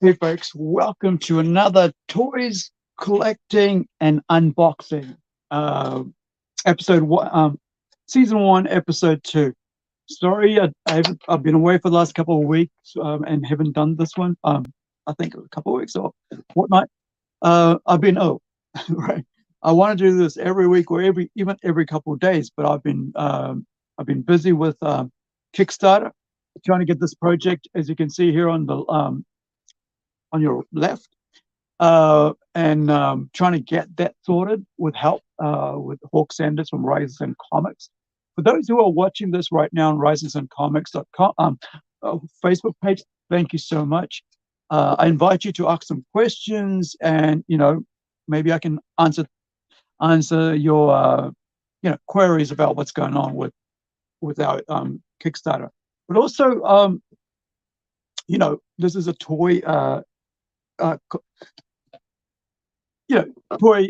Hey folks, welcome to another toys collecting and unboxing uh, episode one, season one, episode two. Sorry, I've been away for the last couple of weeks and haven't done this one. I think a couple of weeks or fortnight. I've been right. I want to do this every week or even every couple of days, but I've been busy with Kickstarter, trying to get this project, as you can see here on your left, and trying to get that sorted with help with Hawk Sanders from Rises and Comics. For those who are watching this right now on risesandcomics.com Facebook page, thank you so much. I invite you to ask some questions, and maybe I can answer your queries about what's going on with our Kickstarter. But also, this is a toy. Uh, toy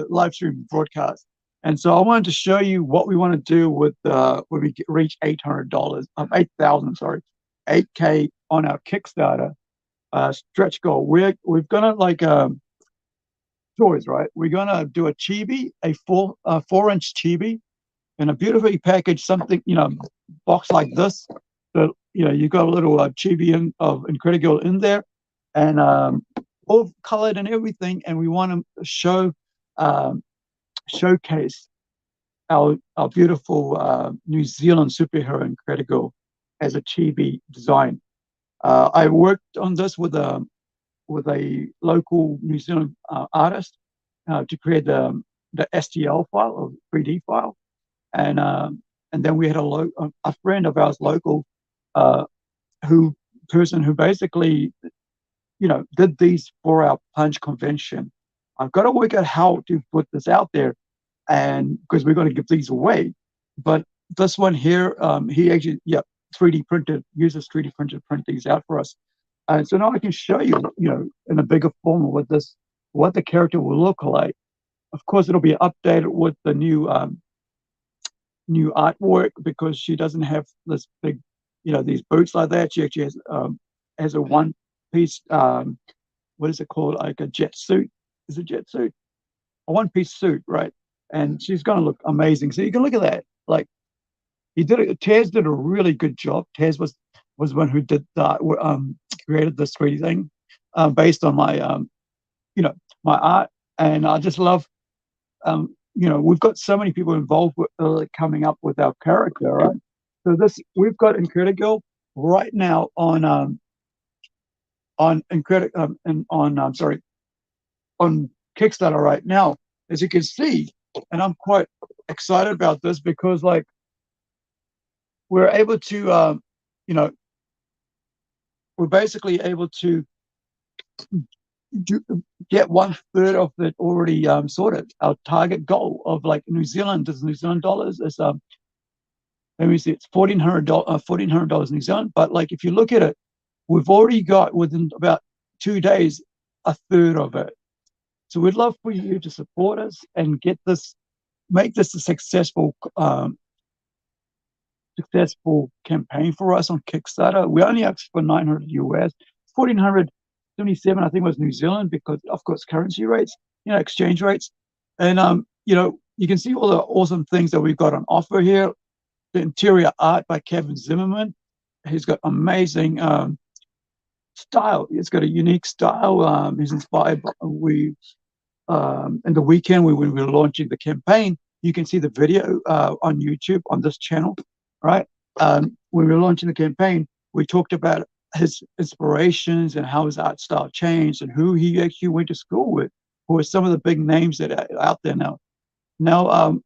live stream broadcast. And so I wanted to show you what we want to do with when we reach $800, 8,000, sorry, 8K on our Kickstarter stretch goal. We're gonna toys, right? We're gonna do a chibi, a 4-inch chibi, in a beautifully packaged something, box like this. So you got a little chibi of Incredible in there, and all colored and everything, and we want to showcase our beautiful New Zealand superhero Incredible as a chibi design. I worked on this with a local New Zealand artist to create the STL file or 3D file, and then we had a friend of ours local uh, who who basically did these for our punch convention. I've got to work out how to put this out there, and because we're going to give these away. But this one here, he actually, 3D printed, uses 3D printed, print these out for us. And so now I can show you, in a bigger form what the character will look like. Of course, it'll be updated with the new artwork because she doesn't have this big, these boots like that. She actually has a one piece, what is it called? Like a jet suit. Is it jet suit? A one piece suit, right? And she's going to look amazing. So you can look at that. Like he did it. Taz did a really good job. Taz was one who did that, created this 3D thing based on my art. And I just love, we've got so many people involved with coming up with our character, right? So we've got Incredible right now on Incredible and on sorry on Kickstarter right now, as you can see, and I'm quite excited about this because we're able to, you know, we're basically able to do, get 1/3 of it already sorted. Our target goal of New Zealand is New Zealand dollars is let me see, it's $1,400 New Zealand. But if you look at it, we've already got within about 2 days a third of it. So we'd love for you to support us and make this a successful campaign for us on Kickstarter. We only asked for 900 US, 1,477 I think was New Zealand because of course currency rates, exchange rates, and you can see all the awesome things that we've got on offer here. The interior art by Kevin Zimmerman. He's got amazing style. He's got a unique style. He's inspired by in the weekend when we were launching the campaign. You can see the video on YouTube on this channel, right? When we were launching the campaign, we talked about his inspirations and how his art style changed and who he actually went to school with, who are some of the big names that are out there now. Now,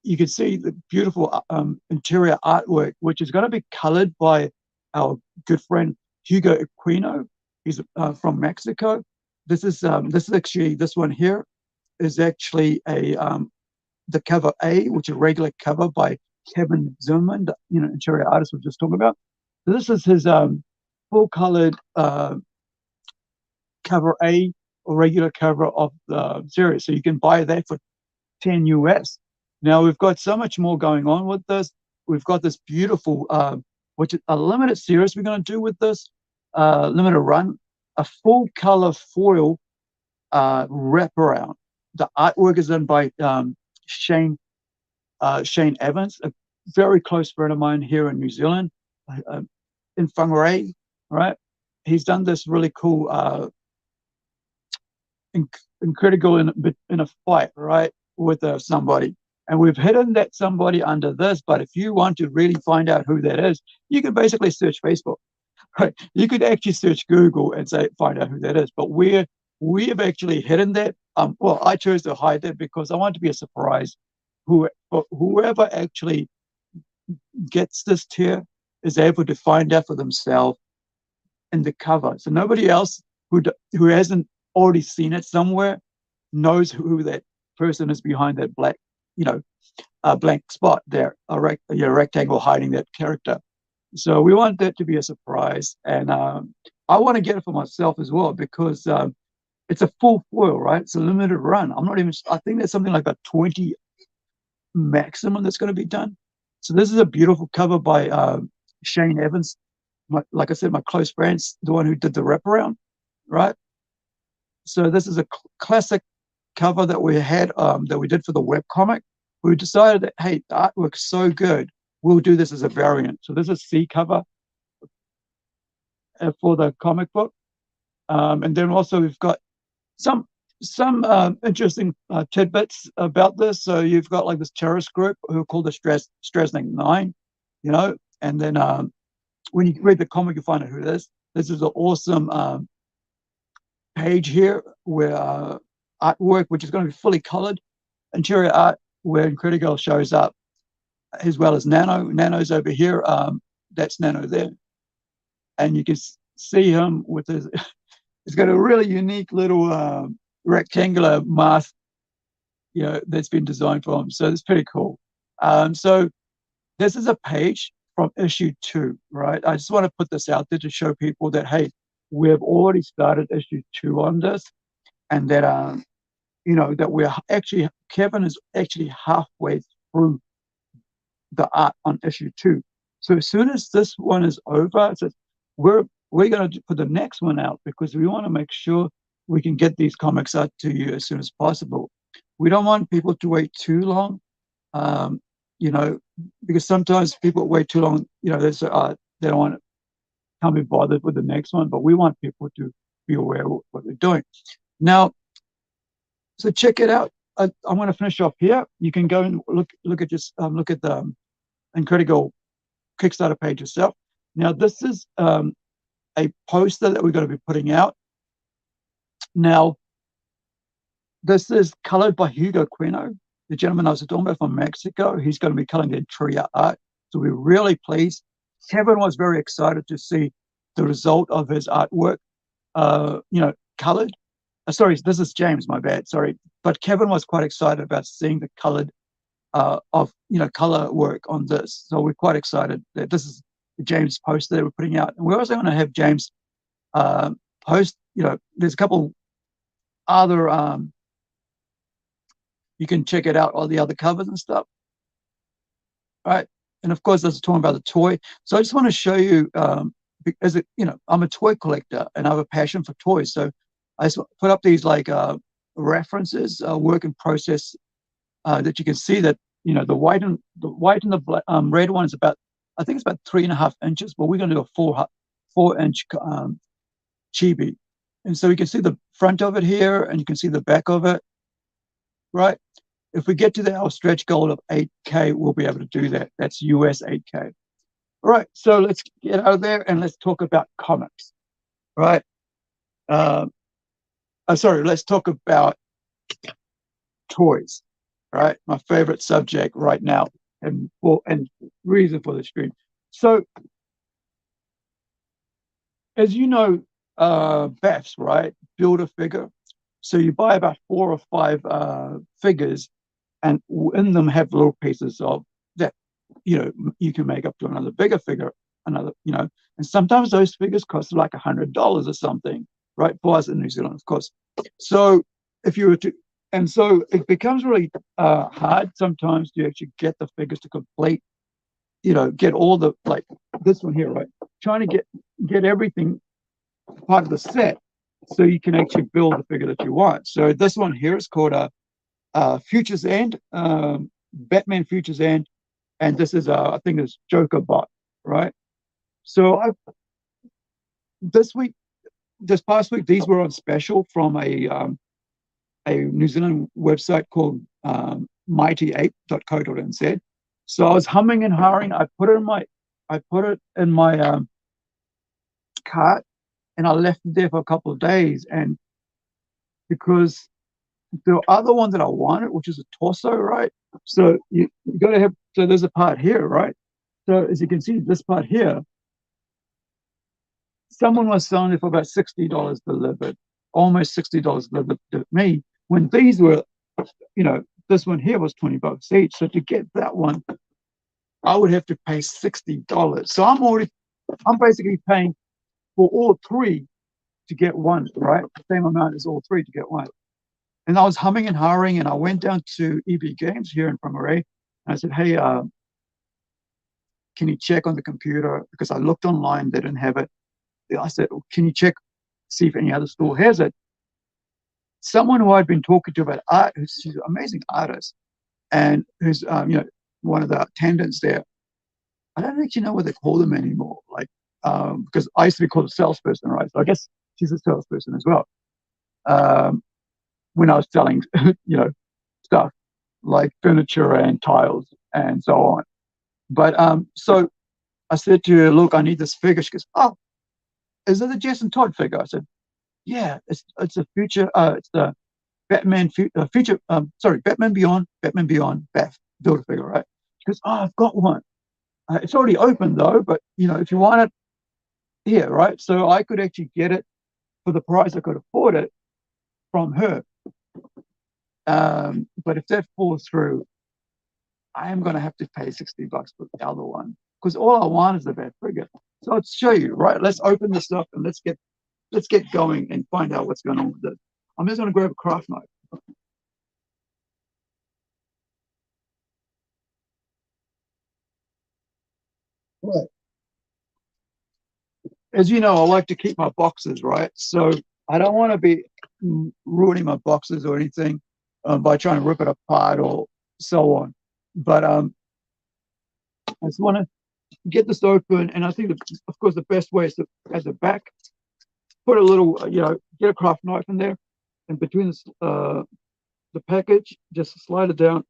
you can see the beautiful interior artwork, which is going to be colored by our good friend Hugo Aquino. He's from Mexico. This is actually, this one here is actually the cover A, which is a regular cover by Kevin Zimmerman, the interior artist we were just talking about. So this is his full colored cover A or regular cover of the series. So you can buy that for 10 US. Now we've got so much more going on with this. We've got this beautiful, which is a limited series we're going to do with this limited run. a full color foil wraparound. The artwork is done by Shane Shane Evans, a very close friend of mine here in New Zealand, in Whangarei, right? He's done this really cool, critical in a fight, right, with somebody. And we've hidden that somebody under this, but if you want to really find out who that is, you can basically search Facebook, right? You could actually search Google and say, find out who that is. But we have actually hidden that. Well, I chose to hide that because I want it to be a surprise. Whoever actually gets this tier is able to find out for themselves in the cover. So nobody else who hasn't already seen it somewhere knows who that person is behind that black, blank spot there, a rectangle hiding that character. So we want that to be a surprise, and I want to get it for myself as well because it's a full foil, right? It's a limited run. I'm not even. I think there's something like a 20 maximum that's going to be done. So this is a beautiful cover by Shane Evans. Like I said, my close friends, the one who did the wraparound, right? So this is a classic cover that we had, that we did for the webcomic. We decided that, hey, the artwork's so good, we'll do this as a variant. So this is C cover for the comic book. And then also we've got some interesting tidbits about this. So you've got like this terrorist group who are called the Stresnik 9, and then when you read the comic, you find out who it is. This is an awesome page here where artwork, which is going to be fully colored, interior art, where Incredigo shows up, as well as Nano. Nano's over here. That's Nano there. And you can see him with his, he's got a really unique little rectangular mask, that's been designed for him. So it's pretty cool. So this is a page from issue 2, right? I just want to put this out there to show people that, hey, we've already started issue 2 on this, and that, that we're actually, Kevin is actually halfway through the art on issue 2. So as soon as this one is over, so we're going to put the next one out because we want to make sure we can get these comics out to you as soon as possible. We don't want people to wait too long, because sometimes people wait too long, they don't want to can't be bothered with the next one, but we want people to be aware of what they're doing. Now, so check it out. I'm going to finish off here. You can go and look at the Incredible Kickstarter page yourself. Now, this is a poster that we're going to be putting out. Now, this is colored by Hugo Quino, the gentleman I was talking about from Mexico. He's going to be coloring the interior art. So we're really pleased. Kevin was very excited to see the result of his artwork, colored. Sorry, this is James, my bad, sorry. But Kevin was quite excited about seeing the colored color work on this. So we're quite excited that this is the James poster that we're putting out. And we're also going to have James post, there's a couple other, you can check it out, all the other covers and stuff. All right. And of course, this is talking about the toy. So I just want to show you, I'm a toy collector and I have a passion for toys. So I just put up these references, work in process, that you can see that, the white and the red one is about, I think it's about 3.5 inches, but we're going to do a 4-inch chibi. And so you can see the front of it here and you can see the back of it, right? If we get to our stretch goal of 8K, we'll be able to do that. That's US 8K. All right, so let's get out of there and let's talk about comics, right? Let's talk about toys, right? My favorite subject right now, and reason for the stream. So, as you know, Beths, right? Build a figure. So you buy about 4 or 5 figures, and in them have little pieces of that, you can make up to another bigger figure, and sometimes those figures cost like $100 or something, right? For us in New Zealand, of course. So if you were to, and so it becomes really hard sometimes to actually get the figures to complete, get all the, like this one here, right? Trying to get everything part of the set so you can actually build the figure that you want. So this one here is called a Futures End, Batman Futures End, and this is I think it's Joker Bot, right? So this week, this past week, these were on special from a New Zealand website called mightyape.co.nz. So I was humming and hawing. I put it in my cart, and I left it there for a couple of days. And because the other one that I wanted, which is a torso, right? So you got to have. So there's a part here, right? So as you can see, this part here, someone was selling it for about $60 delivered, almost $60 delivered to me. When these were, this one here was $20 each. So to get that one, I would have to pay $60. So I'm basically paying for all three to get one, right? The same amount as all three to get one. And I was humming and hawing, and I went down to EB Games here in Whangarei, and I said, hey, can you check on the computer? Because I looked online, they didn't have it. I said, can you check, see if any other store has it? Someone who I'd been talking to about art, she's an amazing artist, and who's one of the attendants there. I don't actually know what they call them anymore. Like, because I used to be called a salesperson, right? So I guess she's a salesperson as well. When I was selling, stuff like furniture and tiles and so on. But so I said to her, look, I need this figure. She goes, oh, is it the Jason Todd figure? I said, yeah, it's a future. It's the Batman future. Batman Beyond Bat build a figure, right? She goes, oh, I've got one. It's already open though, but if you want it, here, right? So I could actually get it for the price I could afford it from her. But if that falls through, I am going to have to pay $60 for the other one, because all I want is the Bat figure. So let's show you, right? Let's open this up and let's get going and find out what's going on with this. I'm just going to grab a craft knife. Right. As you know, I like to keep my boxes, right? So I don't want to be ruining my boxes or anything by trying to rip it apart or so on. But I just want to get this open, and I think, of course, the best way is to, at the back, put a little, get a craft knife in there, and between the package, just slide it down,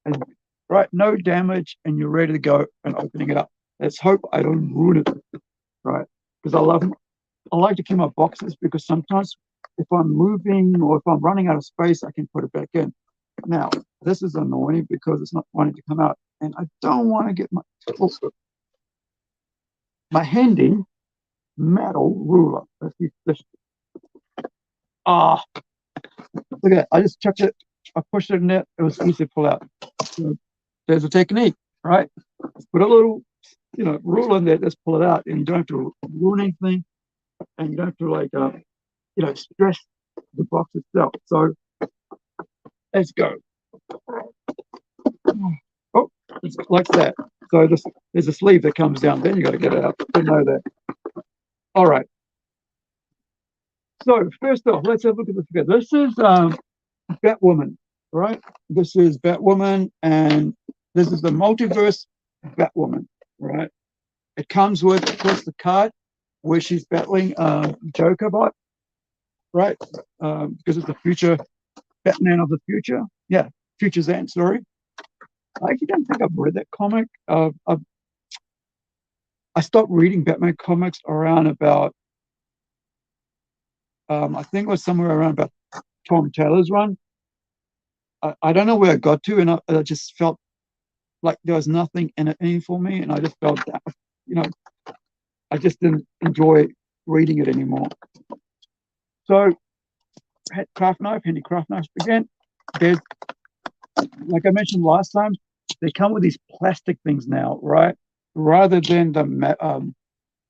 and right, no damage, and you're ready to go and opening it up. Let's hope I don't ruin it, right? Because I like to keep my boxes, because sometimes if I'm moving or if I'm running out of space, I can put it back in. Now, this is annoying because it's not wanting to come out, and I don't want to get my handy metal ruler. Let's see this. Ah, look at that. I just chucked it. I pushed it in there. It was easy to pull out. So there's a technique, right? Put a little, ruler in there. Just pull it out, and you don't have to ruin anything, and you don't have to stress the box itself. So let's go. Oh, it's like that. So there's a sleeve that comes down. Then you got to get it out. You know that. All right. So first off, let's have a look at this figure. This is Batwoman, right? This is Batwoman, and this is the multiverse Batwoman, right? It comes with, of course, the card where she's battling Joker Bot, right? Because it's the future Batman of the future. Yeah, Future's End, sorry. I actually don't think I've read that comic. I stopped reading Batman comics around about, I think it was somewhere around about Tom Taylor's run. I don't know where I got to, and I just felt like there was nothing in it for me, and I just felt that, I just didn't enjoy reading it anymore. So, handy craft knife again. There's, like I mentioned last time, they come with these plastic things now, right? Rather than the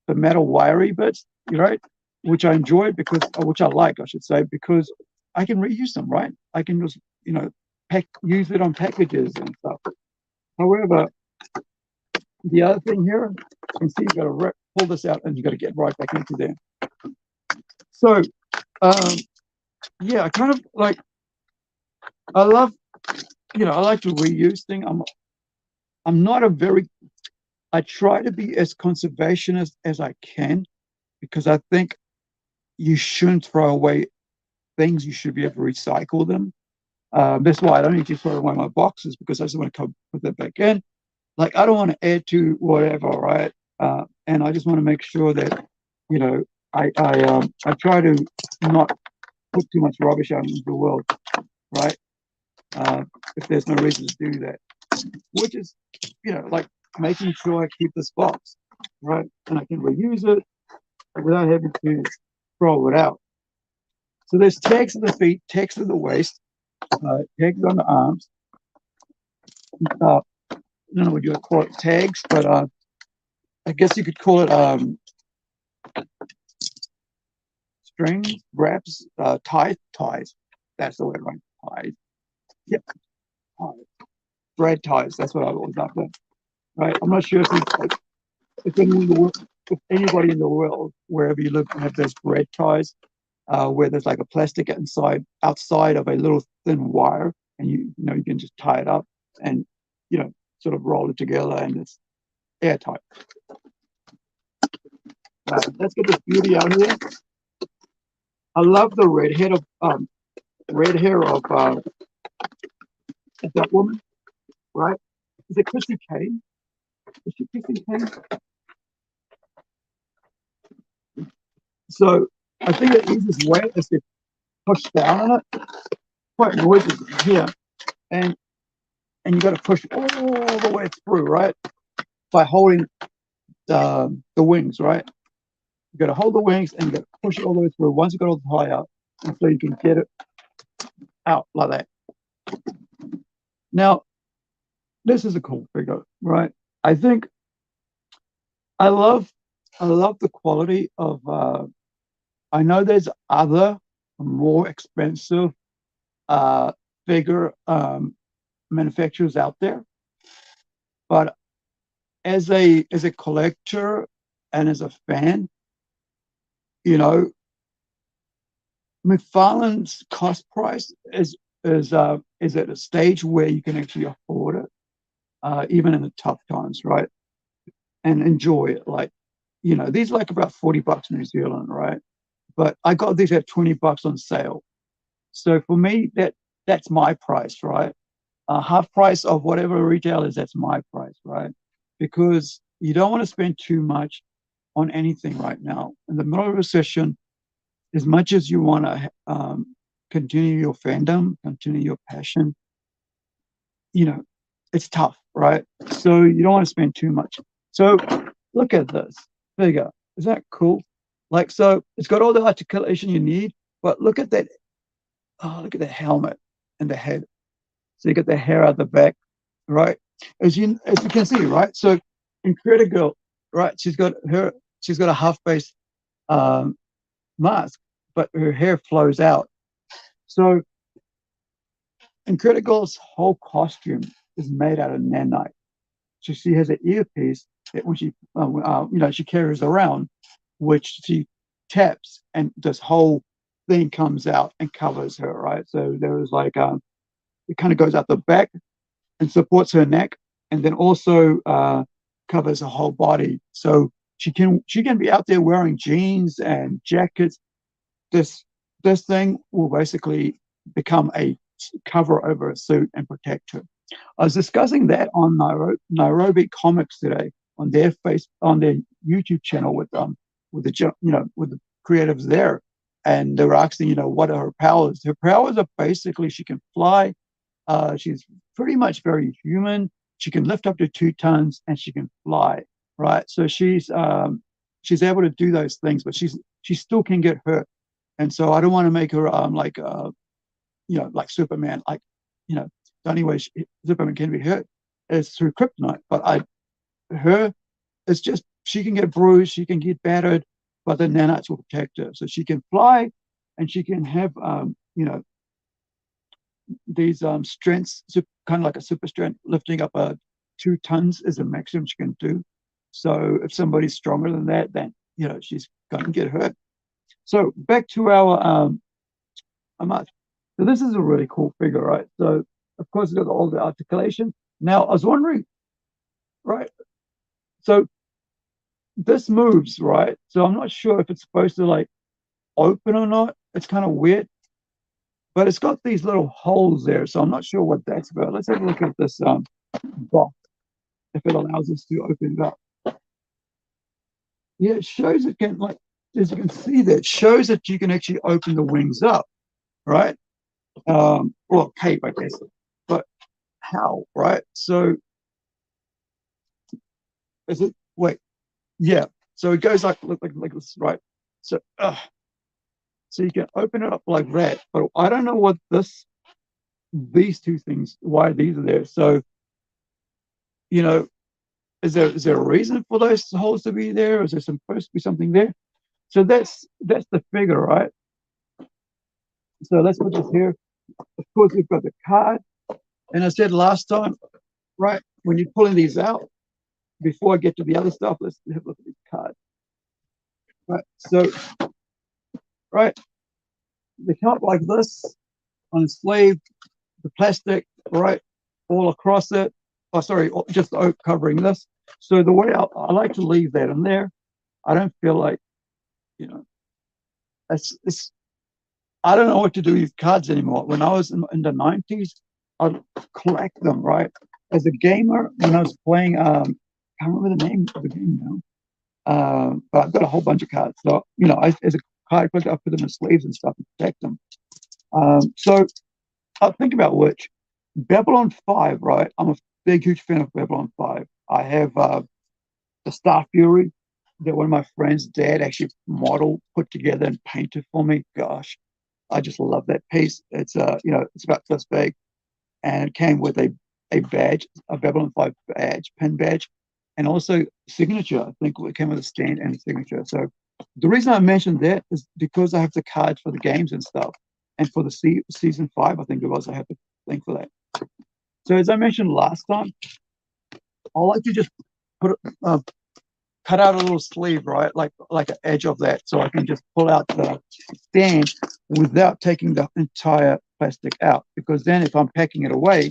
metal wiry bits, right? Which I enjoy which I like, I should say, because I can reuse them, right? I can just, use it on packages and stuff. However, the other thing here, you can see you got to pull this out, and you got to get right back into there. So um, yeah, I kind of like I love I like to reuse things. I'm not a very I try to be as conservationist as I can because I think you shouldn't throw away things. You should be able to recycle them. That's why I don't need to throw away my boxes because I just want to come put that back in. Like I don't want to add to whatever, right? And I just want to make sure that you know I try to not put too much rubbish out into the world, right? Uh, if there's no reason to do that, which is like making sure I keep this box, right, and I can reuse it without having to throw it out. So there's tags of the feet, tags of the waist, tags on the arms. I don't know what you would call it, tags, but I guess you could call it strings, wraps, ties. That's the word, right? Ties. Yep, ties. Thread ties. That's what I was after. Right. I'm not sure if anyone in the world, if anybody in the world, wherever you live, have those thread ties, where there's like a plastic outside of a little thin wire, and you can just tie it up and sort of roll it together, and it's airtight. Let's get this beauty out here. I love the red hair of that woman, right? Is it Chrissy Kane? Is she Chrissy Kane? So I think the easiest way is to push down on it. Quite noisy here, and you got to push all the way through, right? By holding the wings, right? You got to hold the wings and you got to push it all the way through. Once you got all the tie out, and so you can get it out like that. Now, this is a cool figure, right? I think I love the quality of. I know there's other more expensive uh, figure manufacturers out there, but as a collector and as a fan, you know, McFarlane's cost price is at a stage where you can actually afford it, even in the tough times, right? And enjoy it. Like, these are like about $40 New Zealand, right? But I got these at $20 on sale. So for me, that's my price, right? Half price of whatever retail is, that's my price, right? Because you don't want to spend too much on anything right now. In the middle of a recession, as much as you want to continue your fandom, continue your passion, you know, it's tough, right? So you don't want to spend too much. So look at this figure. Is that cool? Like, so it's got all the articulation you need, but look at that. Oh, look at the helmet and the head. So you get the hair out the back, right? As you can see, right? So Incredible, right? She's got a half face um, mask, but her hair flows out. So Incredible's whole costume is made out of nanite. So she has an earpiece that when she carries around, which she taps, and this whole thing comes out and covers her, right? So there was like it kind of goes out the back and supports her neck, and then also covers her whole body. So she can be out there wearing jeans and jackets. This thing will basically become a cover over a suit and protect her. I was discussing that on Nairobi Comics today on their YouTube channel with the creatives there, and they were asking what are her powers. Her powers are basically she can fly. She's pretty much very human. She can lift up to 2 tons and she can fly. Right, so she's able to do those things, but she still can get hurt. And so I don't want to make her like Superman. Like, the only way Superman can be hurt is through kryptonite. But her, it's just she can get bruised, she can get battered, but the nanites will protect her. So she can fly, and she can have these strengths, kind of like a super strength, lifting up 2 tons is the maximum she can do. So if somebody's stronger than that, then she's going to get hurt. So back to our much. So this is a really cool figure, right? So of course it's got all the articulation. Now I was wondering, right? So this moves, right? So I'm not sure if it's supposed to like open or not. It's kind of weird, but it's got these little holes there. So I'm not sure what that's about. Let's have a look at this box if it allows us to open it up. Yeah, it shows it can like as you can see there, it shows that you can actually open the wings up, right? Well, cape, I guess. But how, right? So is it wait, yeah. So it goes like this, right? So so you can open it up like that. But I don't know what these two things, why these are there. So, you know, is there a reason for those holes to be there? Is there supposed to be something there? So that's the figure, right? So let's put this here. Of course, we've got the card. And I said last time, right, when you're pulling these out, before I get to the other stuff, let's have a look at these cards. Right. So, right, they come up like this on a sleeve, the plastic, right, all across it. Oh, sorry, just covering this. So the way I like to leave that in there, I don't feel like, you know, it's I don't know what to do with cards anymore. When I was in the 90s, I'd collect them, right? As a gamer, when I was playing, I can't remember the name of the game now. But I've got a whole bunch of cards. So, as a card collector, I put them in sleeves and stuff and protect them. So I'll think about which. Babylon 5, right? I'm a big, huge fan of Babylon 5. I have the Star Fury that one of my friends' dad actually modeled, put together, and painted for me. Gosh, I just love that piece. It's about this big, and it came with a badge, a Babylon 5 badge, pin badge, and also signature. I think it came with a stand and a signature. So the reason I mentioned that is because I have the cards for the games and stuff, and for the season 5, I think it was. I have the thing for that. So as I mentioned last time, I like to just put cut out a little sleeve, right, like an edge of that, so I can just pull out the stand without taking the entire plastic out. Because then, if I'm packing it away,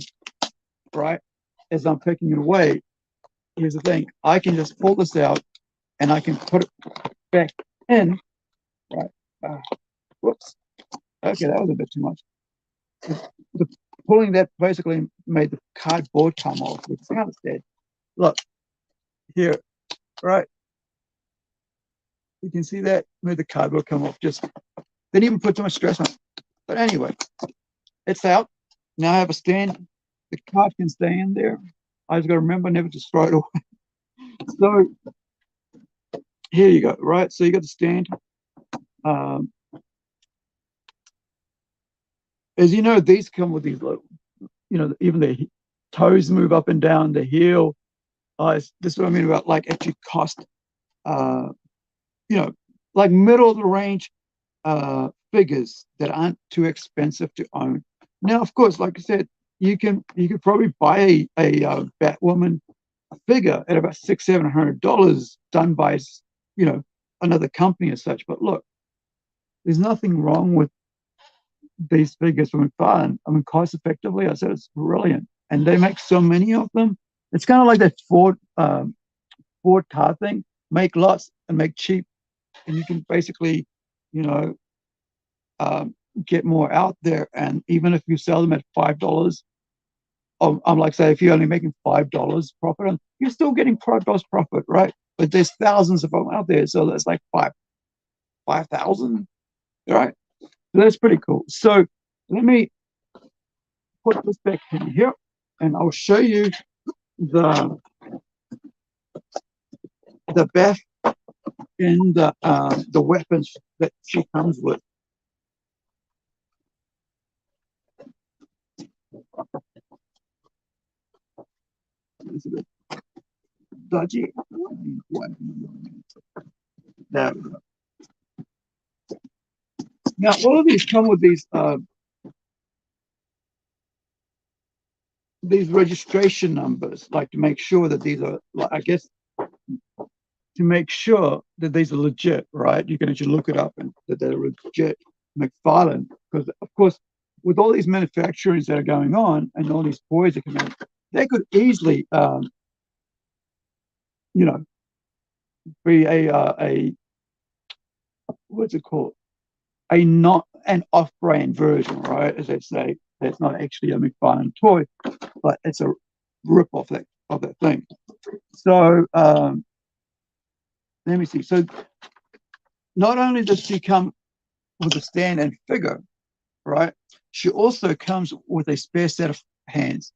right, as I'm packing it away, here's the thing: I can just pull this out and I can put it back in, right? Whoops. Okay, that was a bit too much. The pulling that basically made the cardboard come off, which is kind of sad. Look here, right? You can see that made the cardboard come off. Just didn't even put too much stress on it. But anyway, it's out. Now I have a stand. The card can stay in there. I just got to remember never to throw it away. So here you go, right? So you got the stand. Um, as you know, these come with these little, even the toes move up and down the heel. This is what I mean about like actually cost, uh, you know, like middle of the range figures that aren't too expensive to own. Now, of course, like I said, you could probably buy a Batwoman figure at about $600-700 done by another company as such. But look, there's nothing wrong with these figures from fun. I mean, cost effectively, I said it's brilliant, and they make so many of them. It's kind of like that Ford car thing: make lots and make cheap, and you can basically, you know, um, get more out there. And even if you sell them at $5, I'm like, say, if you're only making $5 profit, you're still getting $5 profit, right? But there's thousands of them out there, so that's like 5,000, right? So that's pretty cool. So let me put this back in here, and I'll show you the Beth in the weapons that she comes with. It's a bit dodgy. Now, all of these come with these registration numbers, like to make sure that these are, I guess, to make sure that these are legit, right? You can actually look it up and that they're legit McFarlane, because of course, with all these manufacturings that are going on and all these toys that come out, they could easily, you know, be a what's it called? A not an off-brand version, right? As they say, that's not actually a McFarlane toy, but it's a rip off of that thing. So let me see. So not only does she come with a stand and figure, right? She also comes with a spare set of hands.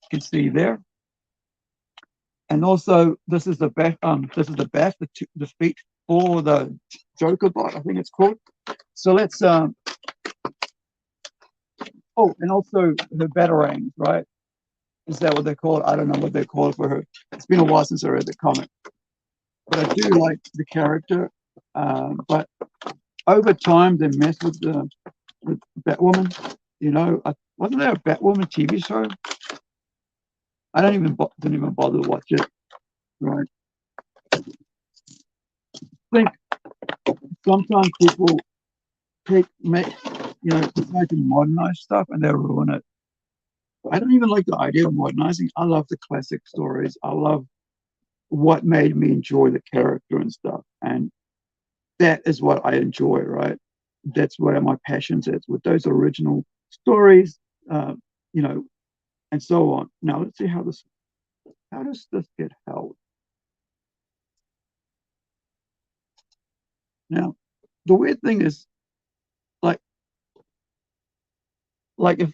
You can see there. And also, this is the back. This is the back, the feet for the Joker bot, I think it's called. So let's. Oh, and also her batarangs, right? Is that what they're called? I don't know what they're called for her. It's been a while since I read the comic, but I do like the character. But over time, they mess with Batwoman. You know, wasn't there a Batwoman TV show? I didn't even bother to watch it. Right. I think sometimes people decide to modernize stuff and they ruin it. I don't even like the idea of modernizing. I love the classic stories. I love what made me enjoy the character and stuff. And that is what I enjoy, right? That's where my passions is with those original stories, you know, and so on. Now let's see how does this get held? Now, the weird thing is, like, if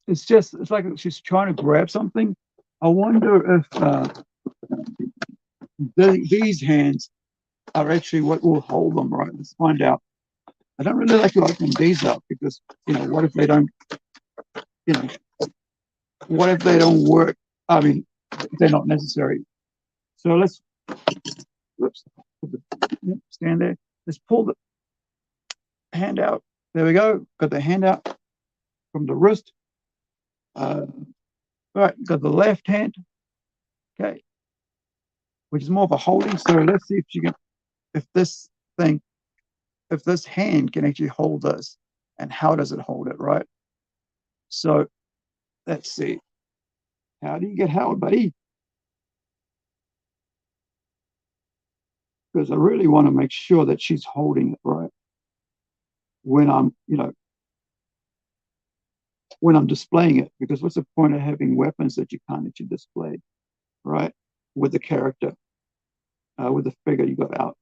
it's like she's trying to grab something. I wonder if these hands are actually what will hold them, right? Let's find out. I don't really like to open these up because, what if they don't, you know, what if they don't work? I mean, they're not necessary. So let's, whoops, stand there. Let's pull the hand out. There we go. Got the hand out from the wrist. All right, got the left hand. Okay, which is more of a holding. So let's see if you can, if this thing, if this hand can actually hold this, and how does it hold it, right? So let's see. How do you get held, buddy? Because I really want to make sure that she's holding it right when when I'm displaying it. Because what's the point of having weapons that you can't actually display, right? With the character, with the figure you got out.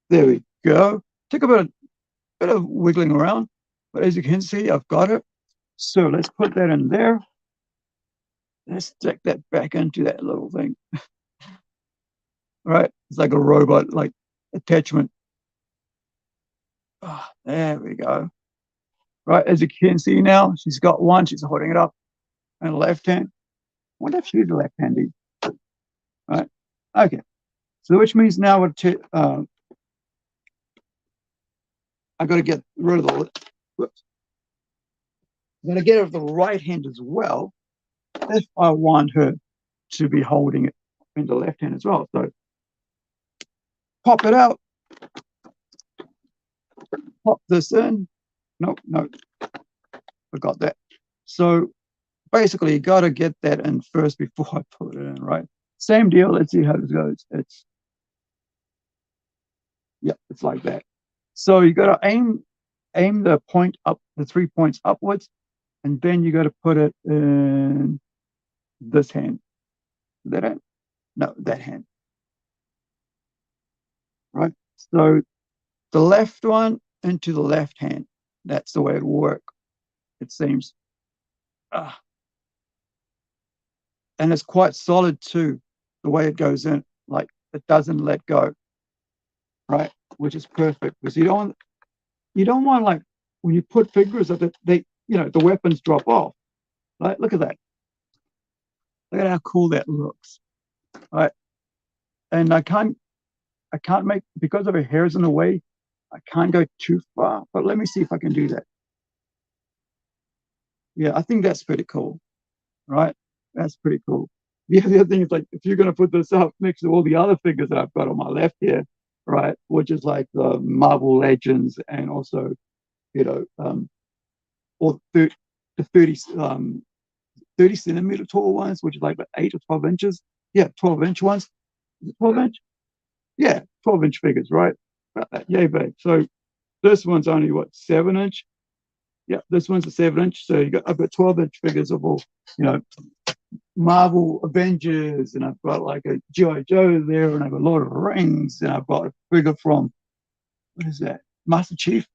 There we go. Took a bit of wiggling around, but as you can see, I've got it. So let's put that in there. Let's stick that back into that little thing. Right? It's like a robot, like attachment. Oh, there we go. Right, as you can see now, she's got one. She's holding it up, and left hand. I wonder if she's left-handed. Right. Okay. So which means now I got to get rid of the. Whoops. I'm going to get rid of the right hand as well if I want her to be holding it in the left hand as well. So pop it out. Pop this in. No, forgot that. So basically, you got to get that in first before I put it in, right? Same deal. Let's see how this goes. It's like that. So you got to aim the point up, the 3 points upwards, and then you got to put it in this hand. That hand? No, that hand. Right. So the left one into the left hand. That's the way it will work, it seems. And it's quite solid too, the way it goes in. Like, it doesn't let go, right? Which is perfect, because you don't want, like, when you put figures of it, the weapons drop off. Right? Look at that. Look at how cool that looks. Right? And I can't make, because of her hair's in the way, I can't go too far. But let me see if I can do that. Yeah, I think that's pretty cool. Right? That's pretty cool. the other thing is like if you're going to put this up next to all the other figures that I've got on my left here, right, which is like the Marvel Legends and also you know or the 30 centimeter tall ones, which is like about 8 or 12 inches. Yeah, 12-inch ones. 12-inch? Yeah, 12-inch figures, right? Yay, big. So this one's only what 7-inch. Yeah, this one's a 7-inch. So I've got 12-inch figures of all, you know, Marvel Avengers, and I've got like a G.I. Joe there, and I've got a lot of rings, and I've got a figure from what is that? Master Chief,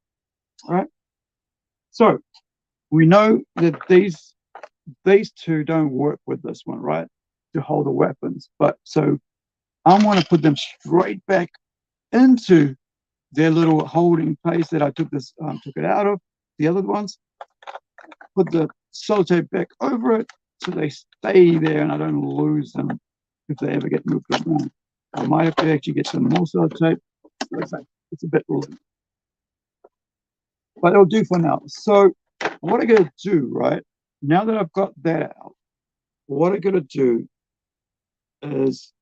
right? So we know that these two don't work with this one, right? To hold the weapons. But so I want to put them straight back into their little holding place that I took it out of. The other ones, put the sellotape back over it so they stay there and I don't lose them if they ever get moved around. I might have to actually get some more sellotape. It's a bit loose, but it'll do for now. So what I'm going to do, right, now that I've got that out, what I'm going to do is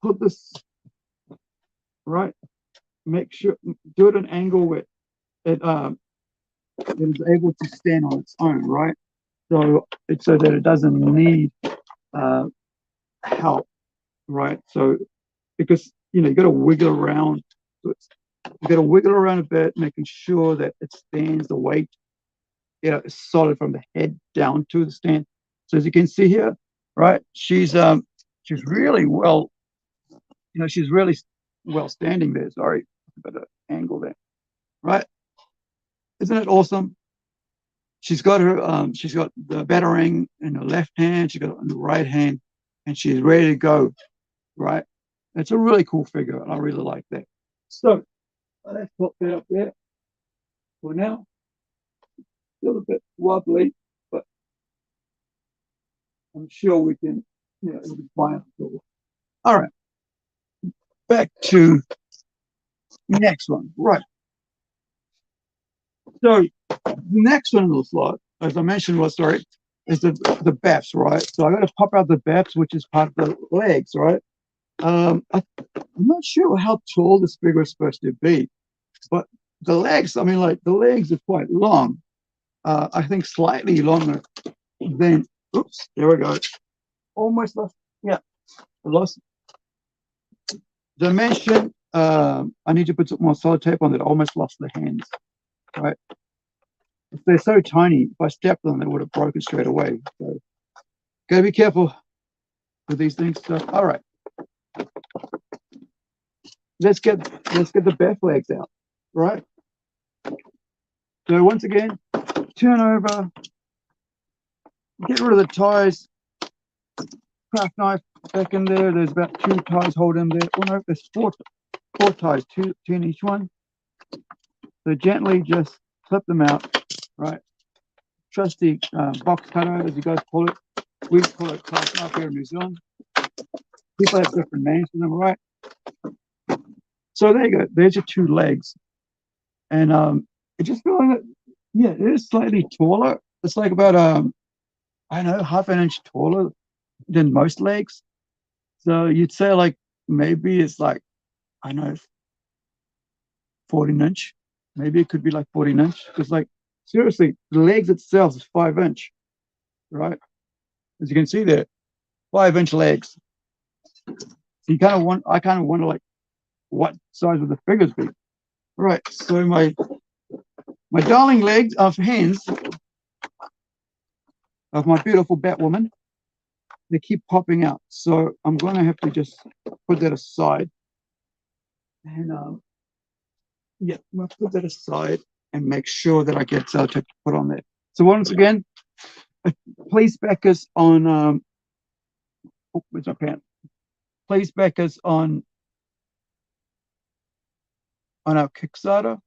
put this, right, make sure, do it at an angle where it is able to stand on its own, right? So it's so that it doesn't need uh, help, right? So because you got to wiggle around, you got to wiggle around a bit, making sure that it stands the weight, is solid from the head down to the stand. So as you can see here, right, she's really well, she's really well standing there. Sorry, a bit of angle there, right? Isn't it awesome? She's got the batarang in her left hand, she's got it in the right hand, and she's ready to go, right? It's a really cool figure, and I really like that. So let's put that up there for now. A little bit wobbly, but I'm sure we can, it'll be fine. All right, back to the next one. Right. So the next one in the slot, as I mentioned, is the BEPS, right? So I got to pop out the BEPS, which is part of the legs, right? I'm not sure how tall this figure is supposed to be, but the legs, I mean, like the legs are quite long. I think slightly longer than, oops, there we go. Almost lost, yeah, I lost dimension. I need to put some more solid tape on that. I almost lost the hands, right? If they're so tiny, if I stepped on them, they would have broken straight away. So, gotta be careful with these things. So, all right, let's get the back legs out, right? So once again, turn over, get rid of the ties, craft knife back in there. There's about 2 ties holding there. Oh no, there's four ties, two in each one. So gently just clip them out, right? Trusty box cutter, as you guys call it. We call it craft knife here in New Zealand. People have different names for them, right? So there you go. There's your 2 legs. And it just feels like, yeah, it is slightly taller. It's like about, I don't know, half an inch taller than most legs. So you'd say like maybe it's like, I know, 14-inch. Maybe it could be like 14-inch. Because like seriously, the legs itself is 5-inch, right? As you can see there, 5-inch legs. So I kind of wonder like what size would the figures be? Right. So my darling legs of hands of my beautiful Batwoman, they keep popping out. So I'm going to have to just put that aside. And yeah, I'm going to put that aside and make sure that I get sellotape to put on there. So once again, please back us on, where's my pen? Please back us on our Kickstarter.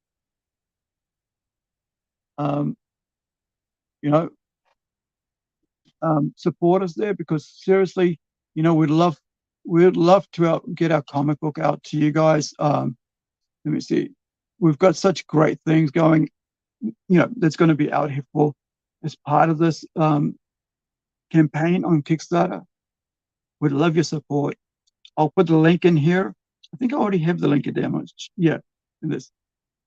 You know, support us there because seriously, we'd love to get our comic book out to you guys. Let me see, we've got such great things going, that's going to be out here for as part of this campaign on Kickstarter. Would love your support. I'll put the link in here. I think I already have the link in there. Yeah, in this.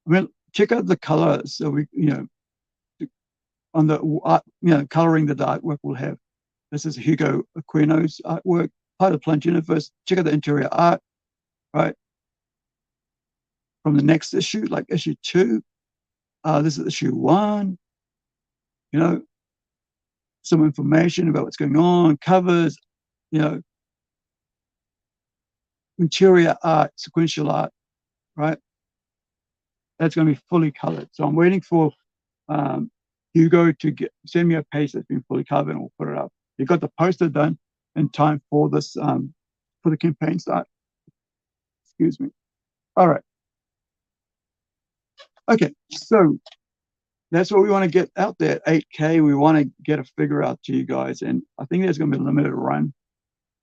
I mean, check out the colors. So we, on the art, coloring the artwork we'll have. This is Hugo Aquino's artwork, part of the Plunge universe. Check out the interior art, right? From the next issue, like issue 2. This is issue 1. Some information about what's going on, covers, interior art, sequential art, right? That's going to be fully colored. So I'm waiting for Hugo to send me a page that's been fully covered, and we'll put it up. He got the poster done in time for this for the campaign start. Excuse me. All right. Okay, so that's what we want to get out there. 8K. We want to get a figure out to you guys, and I think there's going to be a limited run.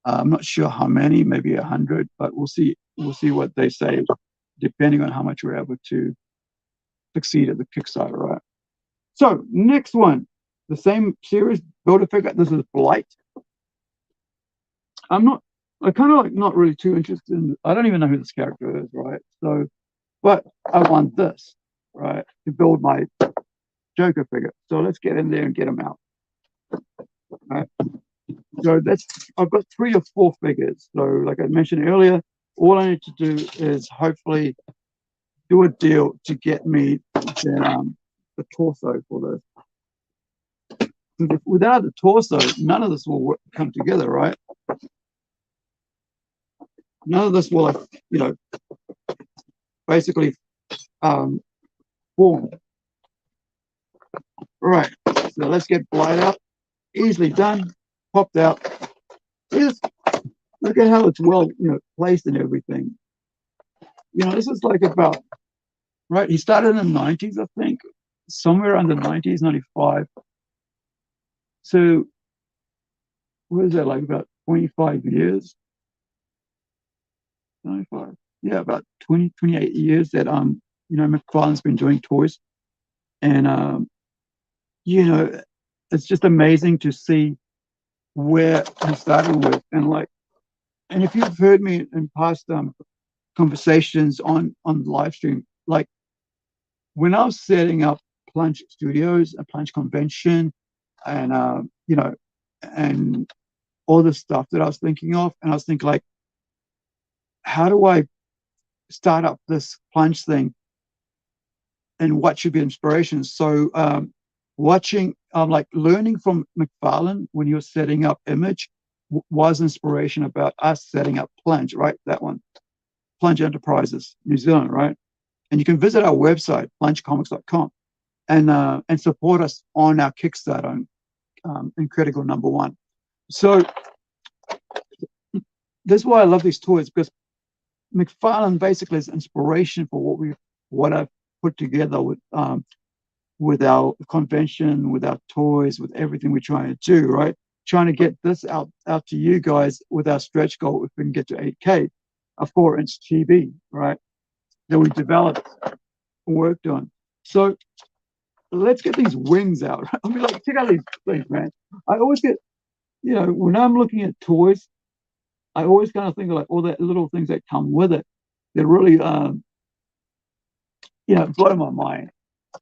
I'm not sure how many, maybe 100, but we'll see. We'll see what they say, depending on how much we're able to succeed at the Kickstarter, right? So next one, the same series, build a figure. This is Blight. I kind of like not really too interested in. I don't even know who this character is, right? So, but I want this, right, to build my Joker figure. So let's get in there and get them out. Right. So I've got 3 or 4 figures. So like I mentioned earlier, all I need to do is hopefully do a deal to get me the torso for this. Without the torso, none of this will come together, right? None of this will, basically form. Right. So let's get Blight out. Easily done. Popped out. Look at how it's well, placed and everything. This is like about, right? He started in the 90s, I think, somewhere around the 90s, 95. So what is that, like about 25 years? 95. Yeah, about 28 years that McFarlane's been doing toys. And it's just amazing to see where he started with. And if you've heard me in past conversations on live stream, like when I was setting up Plunge Studios, a Plunge convention, and and all the stuff that I was thinking of, and I was thinking like, how do I start up this Plunge thing, and what should be inspiration? So learning from McFarlane when he was setting up Image was inspiration about us setting up Plunge, right? That one, Plunge Enterprises, New Zealand, right? And you can visit our website, plungecomics.com, and support us on our Kickstarter Incredible #1. So that's why I love these toys, because McFarlane basically is inspiration for what I've put together with our convention, with our toys, with everything we're trying to do, right? Trying to get this out to you guys with our stretch goal, if we can get to 8K, a 4-inch TV, right? That we developed and worked on. So let's get these wings out. I mean, like, check out these things, man. I always get, when I'm looking at toys, I always kind of think of like all the little things that come with it. That really, blow my mind.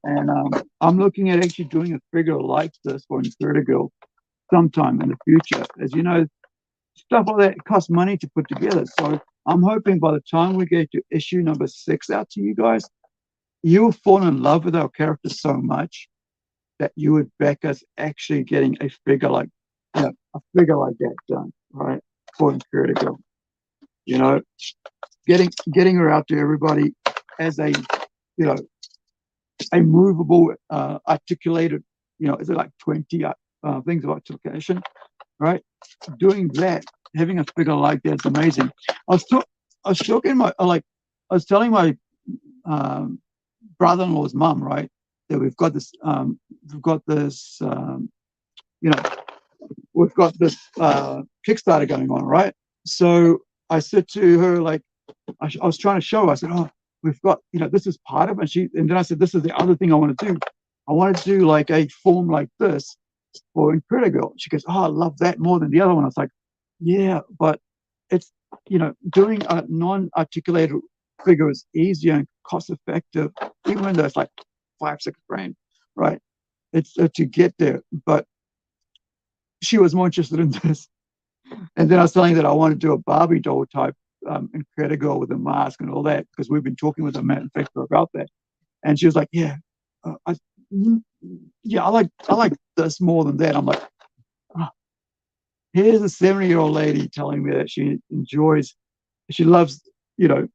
And I'm looking at actually doing a figure like this for Incredible sometime in the future. As you know, stuff like that costs money to put together. So I'm hoping by the time we get to issue number 6 out to you guys, you'll fall in love with our characters so much that you would back us actually getting a figure like that done, right? For Incredible. Getting her out to everybody as a movable, articulated, is it like 20 things of articulation, right? Doing that, having a figure like that's amazing. I was telling my brother-in-law's mum, right, that we've got this Kickstarter going on, right? So I said to her, like, I was trying to show her, I said, oh, we've got, this is part of it. And then I said, this is the other thing I want to do. I want to do like a form like this for Incredible. She goes, oh, I love that more than the other one. I was like, yeah, but it's, doing a non-articulated figure is easier and cost effective, even though it's like 5-6 grand, right? It's to get there. But she was more interested in this. And then I was telling that I want to do a Barbie doll type Incredible with a mask and all that, because we've been talking with the manufacturer about that. And she was like, yeah, I, yeah, I like this more than that. I'm like, oh, here's a 70-year-old lady telling me that she loves, you know,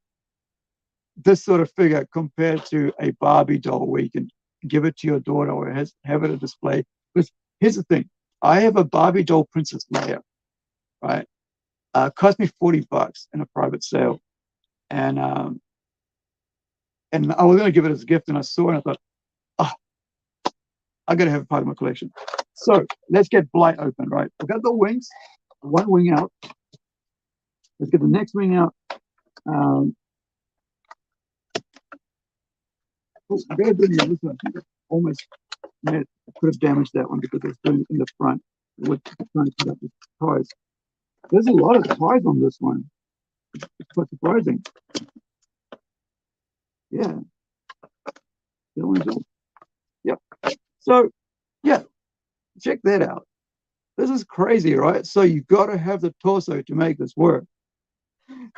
this sort of figure compared to a Barbie doll where you can give it to your daughter or have it a display. Because here's the thing, I have a Barbie doll Princess Leia, right? Cost me $40 in a private sale, and I was going to give it as a gift, and I saw it, and I thought, oh, I got to have a part of my collection. So let's get Blight open, right? I've got the wings, one wing out. Let's get the next wing out. I got to do the other side. I think I almost I could have damaged that one because it's doing in the front with trying to put up the ties. There's a lot of ties on this one. It's quite surprising. Yeah. That one's all. Yep. So, yeah, check that out. This is crazy, right? So you got to have the torso to make this work,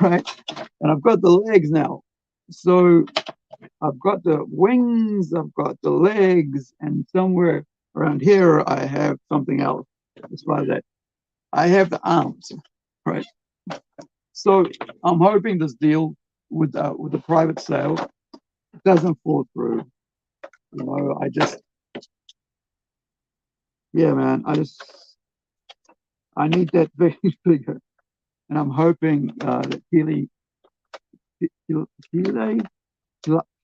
right? And I've got the legs now. So I've got the wings, I've got the legs, and somewhere around here I have something else. As far as that, I have the arms, right? So I'm hoping this deal with the private sale doesn't fall through. Yeah, man, I need that big figure, and I'm hoping that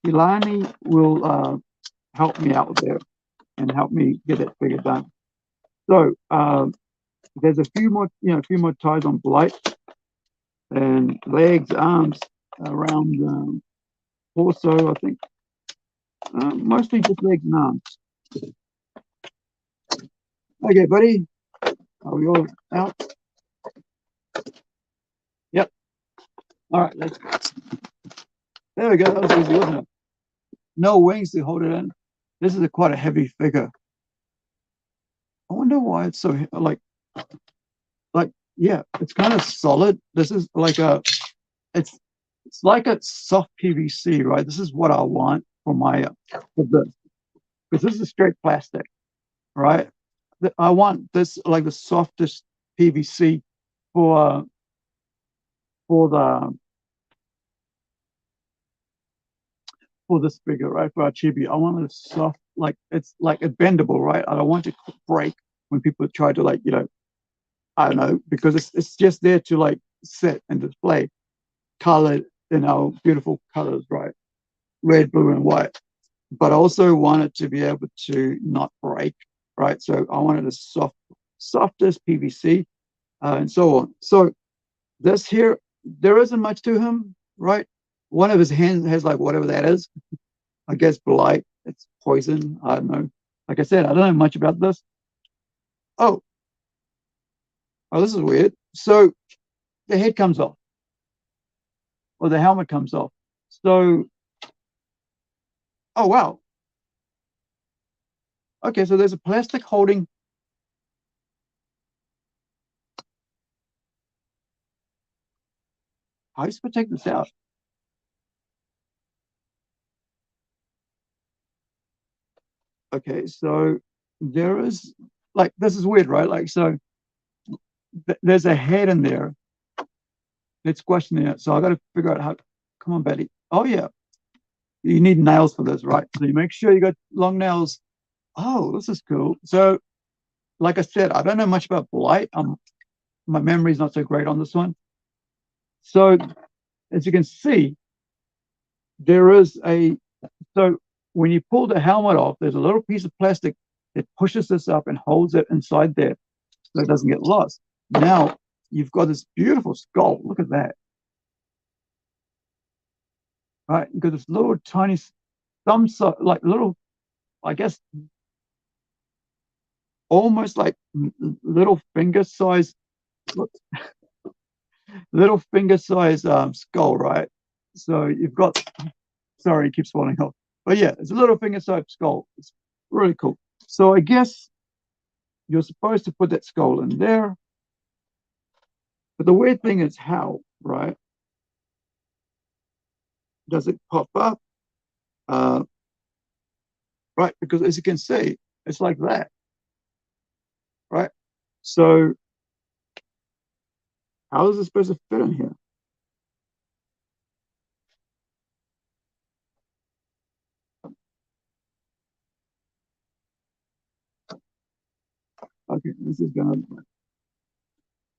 Hilani will help me out there and help me get that figure done. So there's a few more ties on Blight, and legs, arms, around torso, I think. Mostly just legs and arms. Okay, buddy. Are we all out? Yep. All right, let's go. There we go. That was easy, wasn't it? No wings to hold it in. This is quite a heavy figure. I wonder why it's so yeah, it's kind of solid. This is it's like a soft PVC, right? This is what I want for my for this, because this is straight plastic, right? I want this like the softest PVC for for the for this figure, right? For our chibi, I want it soft, like it's like a bendable, right? I don't want it to break when people try to I don't know, because it's just there to sit and display color beautiful colors, right? Red, blue, and white. But I also want it to be able to not break, right? So I wanted a softest PVC, and so on. So this here, there isn't much to him, right? One of his hands has whatever that is. I guess blight. It's poison. I don't know. Like I said, I don't know much about this. Oh, this is weird. So the head comes off, or the helmet comes off. So, oh wow. Okay, so there's a plastic holding. How are you supposed to take this out? Okay, so there is this is weird, right? So there's a head in there. It's questioning it. So I got to figure out how. Come on, Betty. Oh yeah, you need nails for this, right? So you make sure you got long nails. Oh, this is cool. So, like I said, I don't know much about blight. My memory's not so great on this one. So, as you can see, there is so when you pull the helmet off, there's a little piece of plastic that pushes this up and holds it inside there so it doesn't get lost. Now you've got this beautiful skull. Look at that. Right? You've got this little tiny, some little, I guess, almost like little finger size, little finger size skull, right? So you've got, sorry, it keeps falling off. But yeah, it's a little finger size skull. It's really cool. So I guess you're supposed to put that skull in there. But the weird thing is how, right? Does it pop up? Uh, right, because as you can see, it's like that, right? So how is it supposed to fit in here? Okay, this is gonna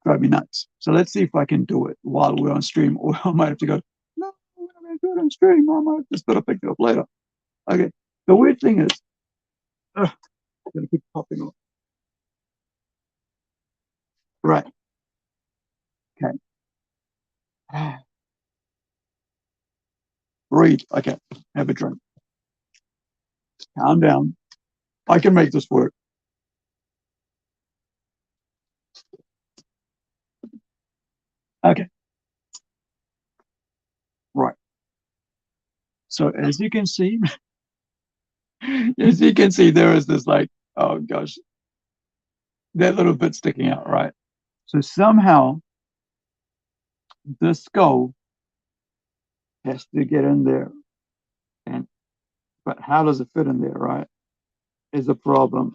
drive me nuts. So let's see if I can do it while we're on stream, or I might have to go, no, we're not gonna do it on stream. I might just gotta pick it up later. Okay. The weird thing is, it's gonna keep popping off. Right. Okay. Breathe. Okay. Have a drink. Calm down. I can make this work. Okay. Right. So as you can see, as you can see, there is this like, oh gosh, that little bit sticking out, right? So somehow this skull has to get in there. And but how does it fit in there, right? Is a problem.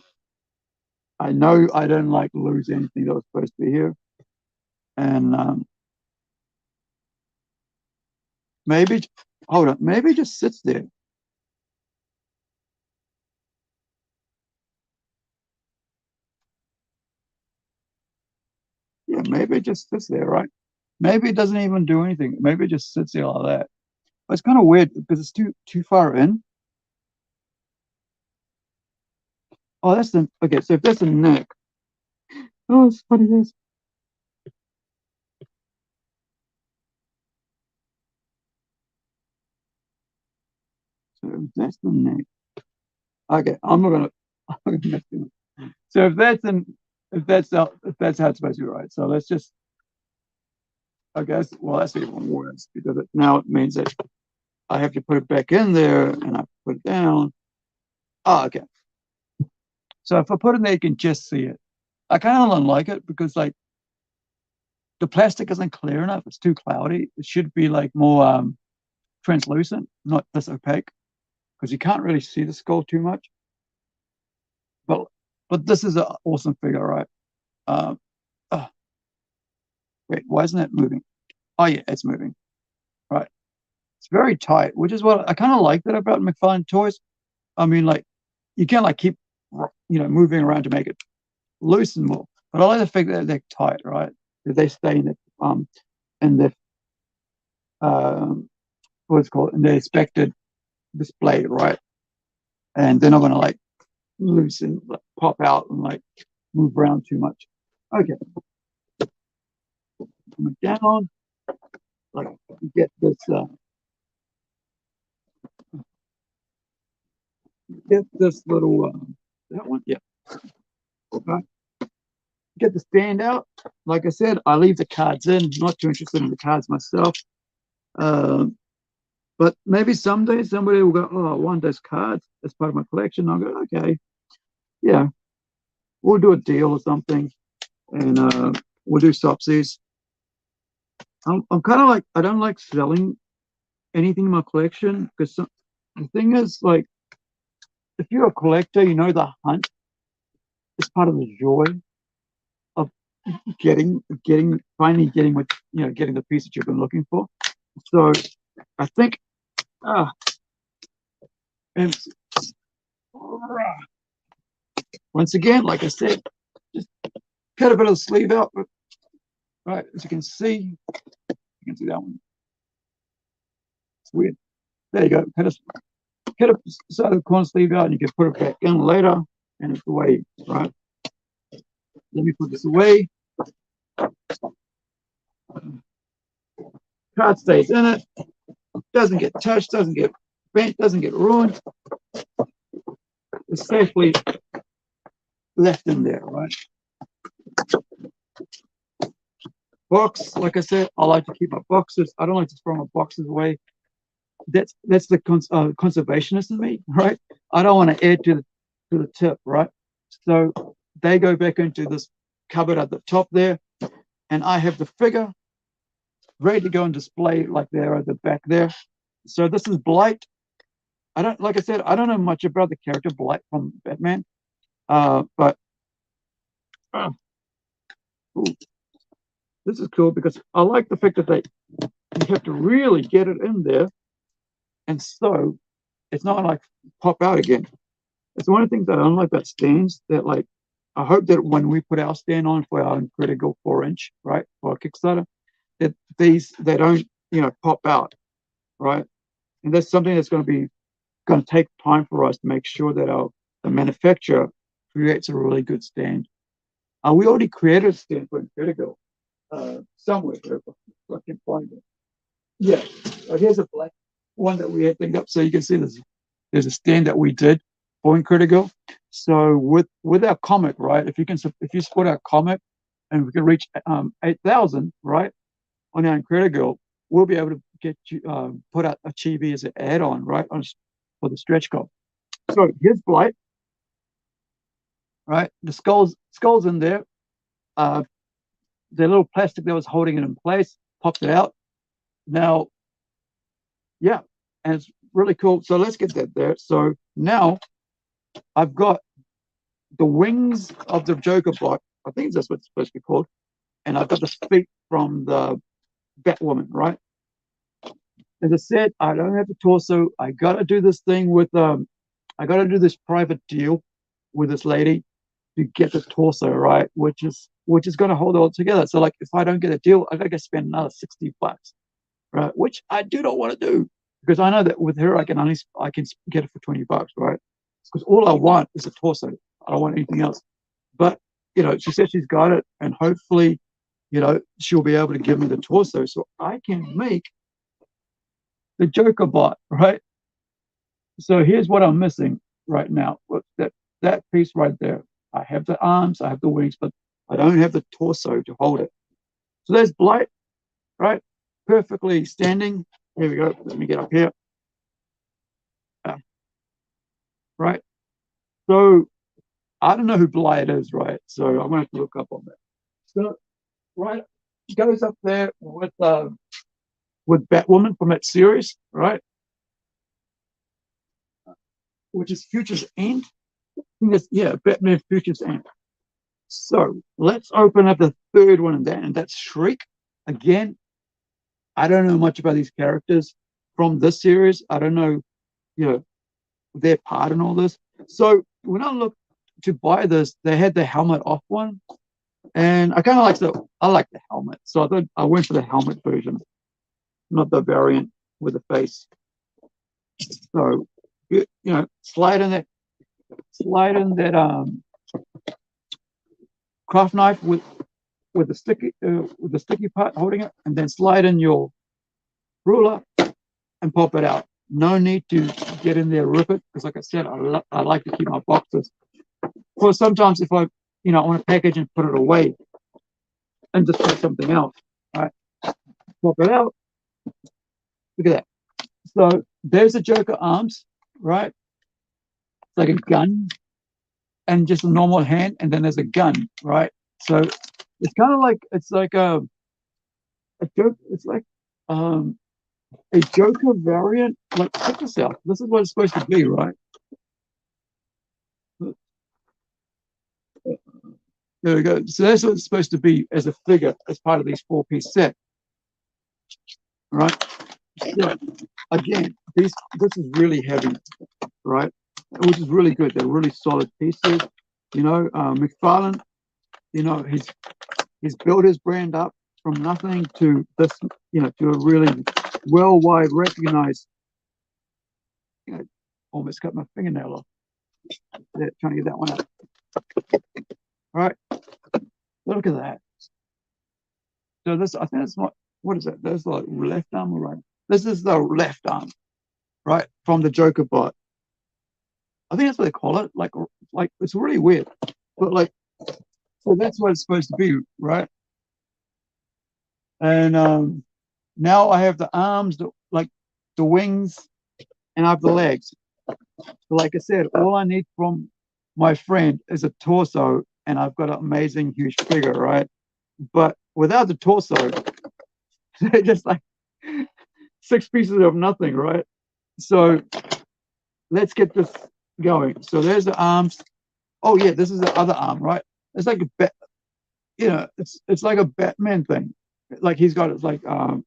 I know I don't like lose anything that was supposed to be here. And maybe, hold on, maybe it just sits there. Yeah, maybe it just sits there, right? Maybe it doesn't even do anything. Maybe it just sits there like that. But it's kind of weird because it's too far in. Oh, that's the okay. So if that's the neck, oh, it's funny this. So if that's the neck. Okay, I'm not gonna. I'm gonna mess it up. So if that's how it's supposed to be, right? So let's just. I guess. Well, that's even worse because now it means that I have to put it back in there and I put it down. Oh, okay. So if I put it in there, you can just see it. I kind of don't like it because like the plastic isn't clear enough. It's too cloudy. It should be like more translucent, not this opaque, because you can't really see the skull too much. But but this is an awesome figure, right? Um, oh, wait, why isn't it moving? Oh yeah, it's moving. Right. It's very tight, which is what I kind of like that about McFarlane toys. I mean, like you can like keep moving around to make it loose and more, but I like the fact that they're tight, right? That they stay in the what's called in the expected display, right? And they're not going to like loosen, like, pop out, and like move around too much. Okay, coming down, like get this little that one, yeah. Okay. Get the stand out. Like I said, I leave the cards in. Not too interested in the cards myself. Um, but maybe someday somebody will go, "Oh, I want those cards as part of my collection." I'll go, "Okay, yeah, we'll do a deal or something, and we'll do Sopsies." I'm kind of like I don't like selling anything in my collection because the thing is like if you're a collector, you know the hunt is part of the joy of finally getting what getting the piece that you've been looking for. So I think ah and once again, like I said, just cut a bit of the sleeve out. But, right, as you can see that one. It's weird. There you go. Cut a side of the corner sleeve out, and you can put it back in later, and it's away. Right. Let me put this away. Card stays in it. Doesn't get touched. Doesn't get bent. Doesn't get ruined. It's safely left in there, right? Box, like I said, I like to keep my boxes. I don't like to throw my boxes away. That's the conservationist in me, right? I don't want to add to the tip, right? So they go back into this cupboard at the top there, and I have the figure ready to go and display like there at the back there. So this is Blight. I don't, like I said, I don't know much about the character Blight from Batman, but uh, ooh, this is cool because I like the fact that you have to really get it in there, and so it's not like pop out again. It's one of the things that I don't like about stands. That like, I hope that when we put our stand on for our Incredible 4-inch, right, for our Kickstarter, that they don't pop out, right? And that's something that's going to take time for us to make sure that the manufacturer creates a really good stand. We already created a stand for Incredible somewhere. If I can find it. Yeah, here's a black one that we had thing up, so you can see there's a stand that we did for Incredible. So with our comic, right? If you support our comic, and we can reach 8,000, right, on our Incredible, we'll be able to get you put out a chibi as an add-on, right, for the stretch goal. So here's Blight, right? The skulls in there. The little plastic that was holding it in place popped it out. Now, yeah, and it's really cool. So let's get that there. So now I've got the wings of the Joker bot. I think that's what it's supposed to be called. And I've got the feet from the Batwoman, right? As I said, I don't have the torso. I got to do this thing I got to do this private deal with this lady to get the torso, right? Which is going to hold it all together. So like, if I don't get a deal, I got to spend another $60, right? Which I do not want to do because I know that with her, I can get it for $20, right? Because all I want is a torso. I don't want anything else. But she said she's got it, and hopefully, she'll be able to give me the torso so I can make the Joker bot, right? So here's what I'm missing right now. That piece right there. I have the arms, I have the wings, but I don't have the torso to hold it. So there's Blight, right? Perfectly standing. Here we go. Let me get up here. Right. So I don't know who Blight is, right? So I'm going to have to look up on that. So right, he goes up there with Batwoman from that series, right? Which is Future's End. Yeah, Batman Future's End. So let's open up the third one and that's Shriek. Again, I don't know much about these characters from this series. I don't know, their part in all this. So when I looked to buy this, they had the helmet off one, and I kind of like the helmet. So I thought I went for the helmet version, not the variant with the face. So slide in that craft knife with the sticky part holding it, and then slide in your ruler and pop it out. No need to get in there, rip it, because like I said, I like to keep my boxes. Or sometimes if I want to package and put it away and just put something else, right? Pop it out. Look at that. So there's the Joker arms, right? It's like a gun and just a normal hand, and then there's a gun, right? So it's kind of like a joke. It's like a Joker variant. Like check this out. This is what it's supposed to be, right? There we go. So that's what it's supposed to be as a figure, as part of these 4-piece set, right? So again, this is really heavy, right? Which is really good. They're really solid pieces. McFarlane, he's built his brand up from nothing to this, to a really worldwide recognized. Almost cut my fingernail off. Yeah, trying to get that one out. All right, look at that. So this, I think that's what is that? That's the left arm or right? This is the left arm, right, from the Joker bot. I think that's what they call it. Like it's really weird. But like, so that's what it's supposed to be, right? And now I have the arms, like the wings, and I have the legs. So like I said, all I need from my friend is a torso, and I've got an amazing, huge figure, right? But without the torso, they're just like six pieces of nothing, right? So let's get this going. So there's the arms. Oh yeah, this is the other arm, right? It's like it's like a Batman thing. Like he's got it's like a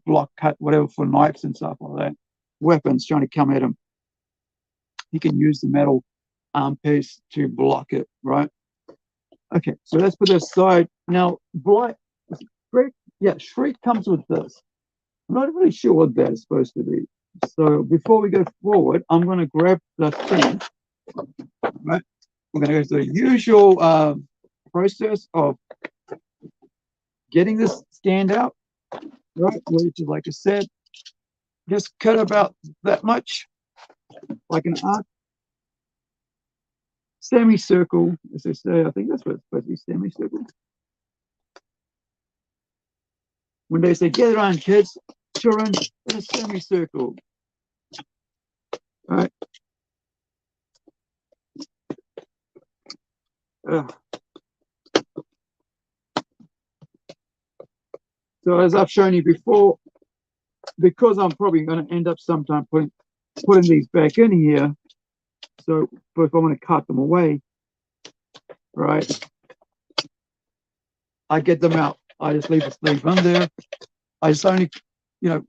block cut, whatever, for knives and stuff like that. Weapons trying to come at him. He can use the metal arm piece to block it, right? Okay, so let's put this aside. Now, Blight, Shriek, yeah, Shriek comes with this. I'm not really sure what that is supposed to be. So before we go forward, I'm going to grab the thing, right? We're going to go through the usual process of getting this stand out, right? Which is, like I said, just cut about that much, like an arc, semicircle, as they say. I think that's what it's supposed to be, semicircle. When they say get around, kids, children, in a semicircle, right? So as I've shown you before, because I'm probably going to end up sometime putting these back in here. So if I want to cut them away, right? I get them out. I just leave the sleeve in there. I just only, let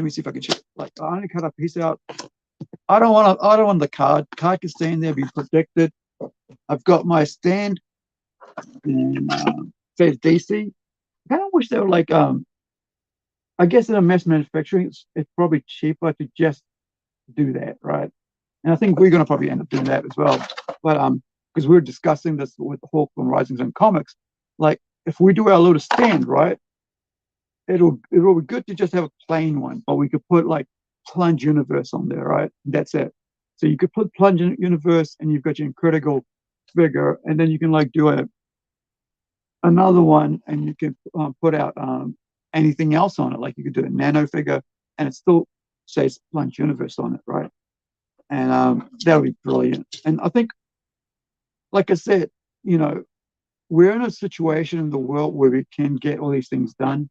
me see if I can check. Like I only cut a piece out. I don't want the card. Card can stay in there, be protected. I've got my stand and says DC. I kind of wish they were like I guess in a mass manufacturing, it's probably cheaper to just do that, right? And I think we're going to probably end up doing that as well. But because we were discussing this with Hawk from Rising Sun Comics, like if we do our little stand, right, it'll be good to just have a plain one, but we could put like Plunge Universe on there, right? That's it. So you could put Plunge Universe, and you've got your Incredible figure, and then you can like do another one, and you can put out anything else on it. Like you could do a Nano figure, and it still says Plunge Universe on it, right? And that would be brilliant. And I think, like I said, we're in a situation in the world where we can get all these things done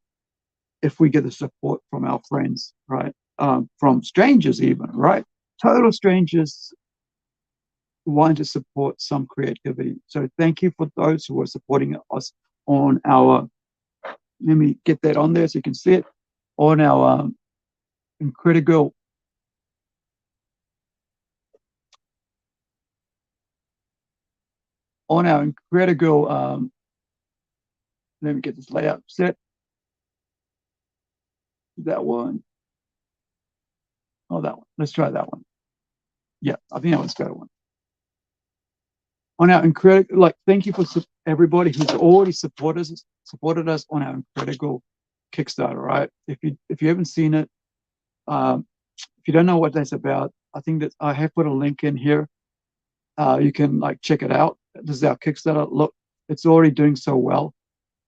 if we get the support from our friends, right? From strangers even, right? Total strangers want to support some creativity. So thank you for those who are supporting us on our, let me get that on there so you can see it, on our Incredible let me get this layout set. That one. Oh, that one. Let's try that one. Yeah, I think that one's a better one. On our Incredible, like, thank you for everybody who's already supported us on our Incredible Kickstarter, right? If you haven't seen it, if you don't know what that's about, I think that I have put a link in here. You can like check it out. This is our Kickstarter. Look, it's already doing so well.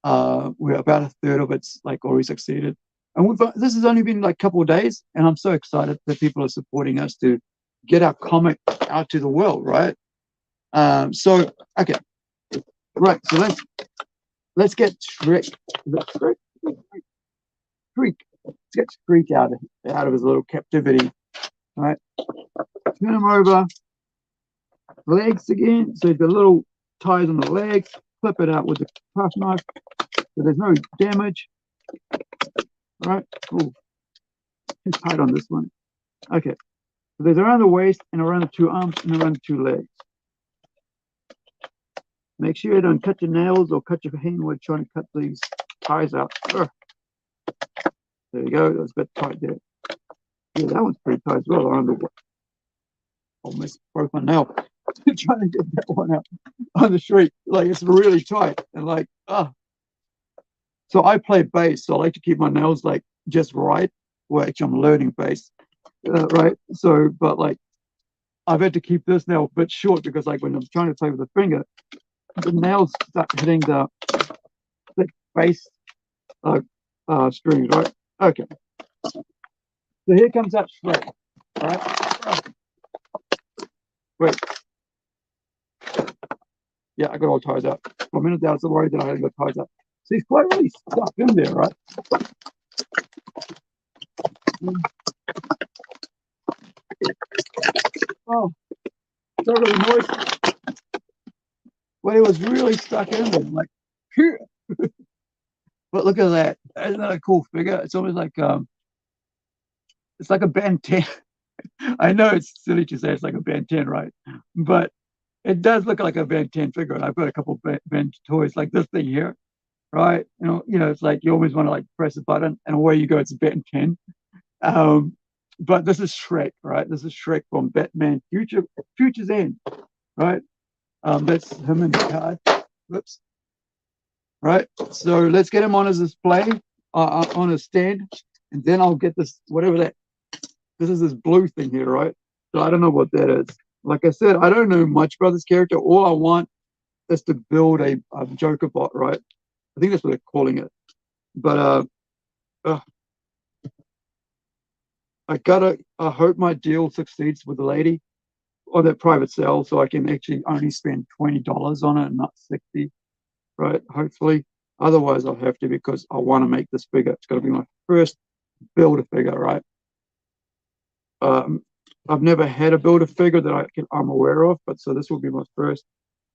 We're about a third of it's like already succeeded, and this has only been like a couple of days, and I'm so excited that people are supporting us to get our comic out to the world, right? So okay, right. So let's get Shriek. Shriek. Let's get Shriek out of his little captivity. All right. Turn him over. Legs again. So the little ties on the legs. Flip it out with the craft knife so there's no damage. All right. Oh, too tight on this one. Okay. So there's around the waist and around the two arms and around the two legs. Make sure you don't cut your nails or cut your hand when trying to cut these ties out. There you go. That's a bit tight there. Yeah, that one's pretty tight as well. Around the almost broke my nail trying to get that one out on the street. Like it's really tight and like So I play bass, so I like to keep my nails like just right. Well, actually, I'm learning bass, right? So, but like I've had to keep this nail a bit short because like when I'm trying to play with the finger, the nails start hitting the face strings, right? Okay. So here comes that shred, right? Wait. Yeah, I got all ties up. For a minute there, I was worried that I hadn't got ties up. So he's quite really stuck in there, right? Oh, so really noise. But it was really stuck in there, like, phew. But look at that. Isn't that a cool figure? It's almost like it's like a Ben 10. I know it's silly to say it's like a Ben 10, right? But it does look like a Ben 10 figure. And I've got a couple of Ben toys like this thing here, right? It's like you always want to like press a button and away you go. It's a Ben 10. But this is Shrek, right? This is Shrek from Batman Future's End, right? That's him in the card. Whoops. Right. So let's get him on his display, on a stand, and then I'll get this, whatever that. This is this blue thing here, right? So I don't know what that is. Like I said, I don't know much about this character. All I want is to build a Joker bot, right? I think that's what they're calling it. But I hope my deal succeeds with the lady or that private sale, so I can actually only spend $20 on it and not 60, right? Hopefully. Otherwise, I'll have to, because I want to make this figure. It's going to be my first build a figure, right? I've never had a build a figure that I'm aware of, but so this will be my first.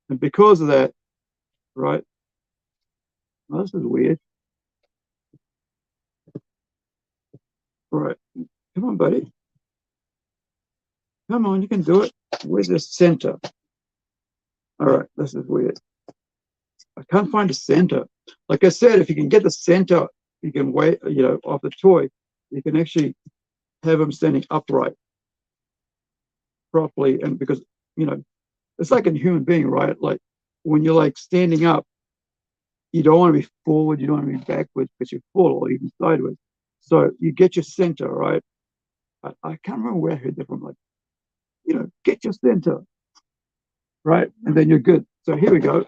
And because of that, right? Well, this is weird. All right. Come on, buddy. Come on, you can do it. Where's the center? All right, this is weird. I can't find a center. Like I said, if you can get the center, you can wait, off the toy, you can actually have him standing upright properly. And because, it's like a human being, right? Like when you're like standing up, you don't want to be forward, you don't want to be backwards, because you fall, or even sideways. So you get your center, right? I can't remember where I heard that from, like, get your center, right? And then you're good. So here we go.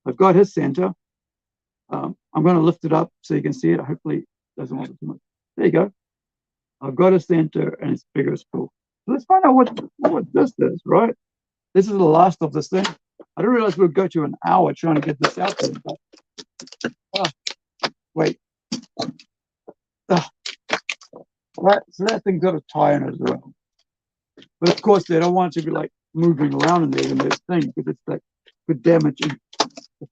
I've got his center. I'm going to lift it up so you can see it. Hopefully it doesn't want it too much. There you go. I've got a center and it's bigger as cool. So let's find out what this is, right? This is the last of this thing. I didn't realize we'd go to an hour trying to get this out there. But, wait. Right, so that thing's got a tie in it as well. But of course, they don't want it to be like moving around in there in this thing, because it's like could damage the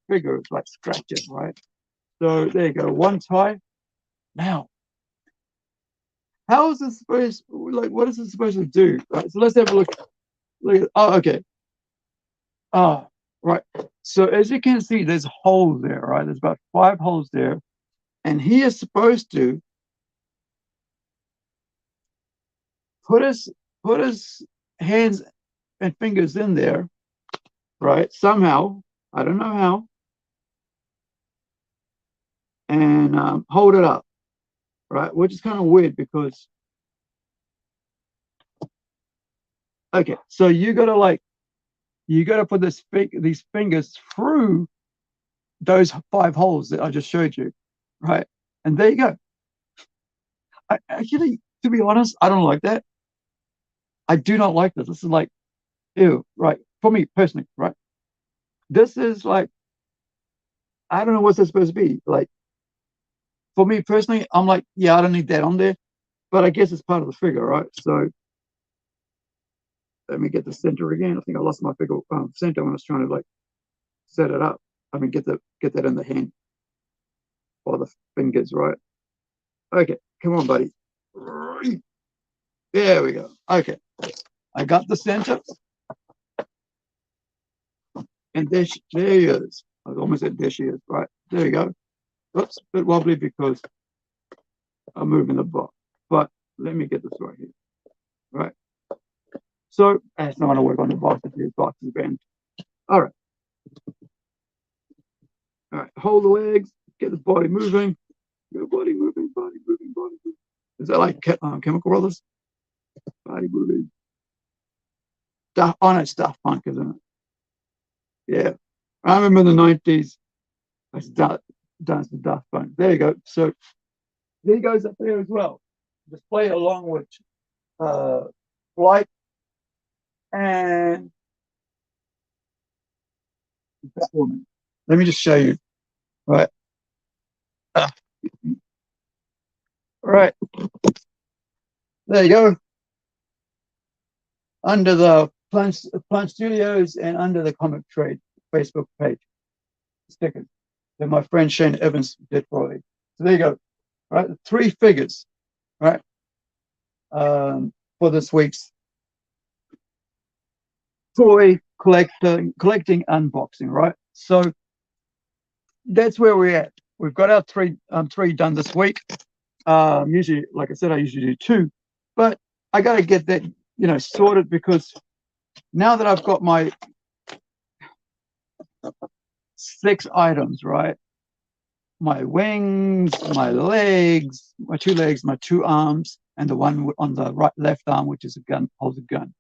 figure. It's like scratch it, right? So there you go, one tie. Now, how is this supposed? Like, what is it supposed to do? Right. So let's have a look. Oh, okay. Oh, right. So as you can see, there's holes there, right? There's about 5 holes there, and he is supposed to put his hands and fingers in there, right? Somehow, I don't know how, and hold it up, right? Which is kind of weird because, okay, so you gotta put these fingers through those 5 holes that I just showed you, right? And there you go. Actually, to be honest, I don't like that. I do not like this. This is like, ew, right? For me personally, right? This is like, I don't know what's this supposed to be. Like, for me personally, I'm like, yeah, I don't need that on there, but I guess it's part of the figure, right? So let me get the center again. I think I lost my figure center when I was trying to like set it up. I mean, get that in the hand or the fingers, right? Okay, come on, buddy. There we go. Okay, I got the center, and there he is. I almost said there she is. Right, there you go. Oops, a bit wobbly because I'm moving the box. But let me get this right here. Right. So that's not going to work on the box if the box is bent. All right. All right. Hold the legs. Get the body moving. Body moving. Body moving. Body moving. Is that like Chemical Brothers? Body moving. Stuff on it. Stuff punk, isn't it? Yeah. I remember in the 90s, I danced the Daft Punk. There you go. So there he goes up there as well. Just play along with uh, Flight and Batwoman. Let me just show you. Right. Uh, right. There you go. Under the Plant Studios and under the Comic Trade Facebook page. Stickers that my friend Shane Evans did for me. So there you go. Right. Three figures. Right. For this week's toy collecting unboxing. Right. So that's where we're at. We've got our three done this week. Usually, like I said, I usually do two, but I got to get that sorted because now that I've got my 6 items, right? My wings, my legs, my 2 legs, my 2 arms, and the one on the left arm, which is a gun, holds a gun.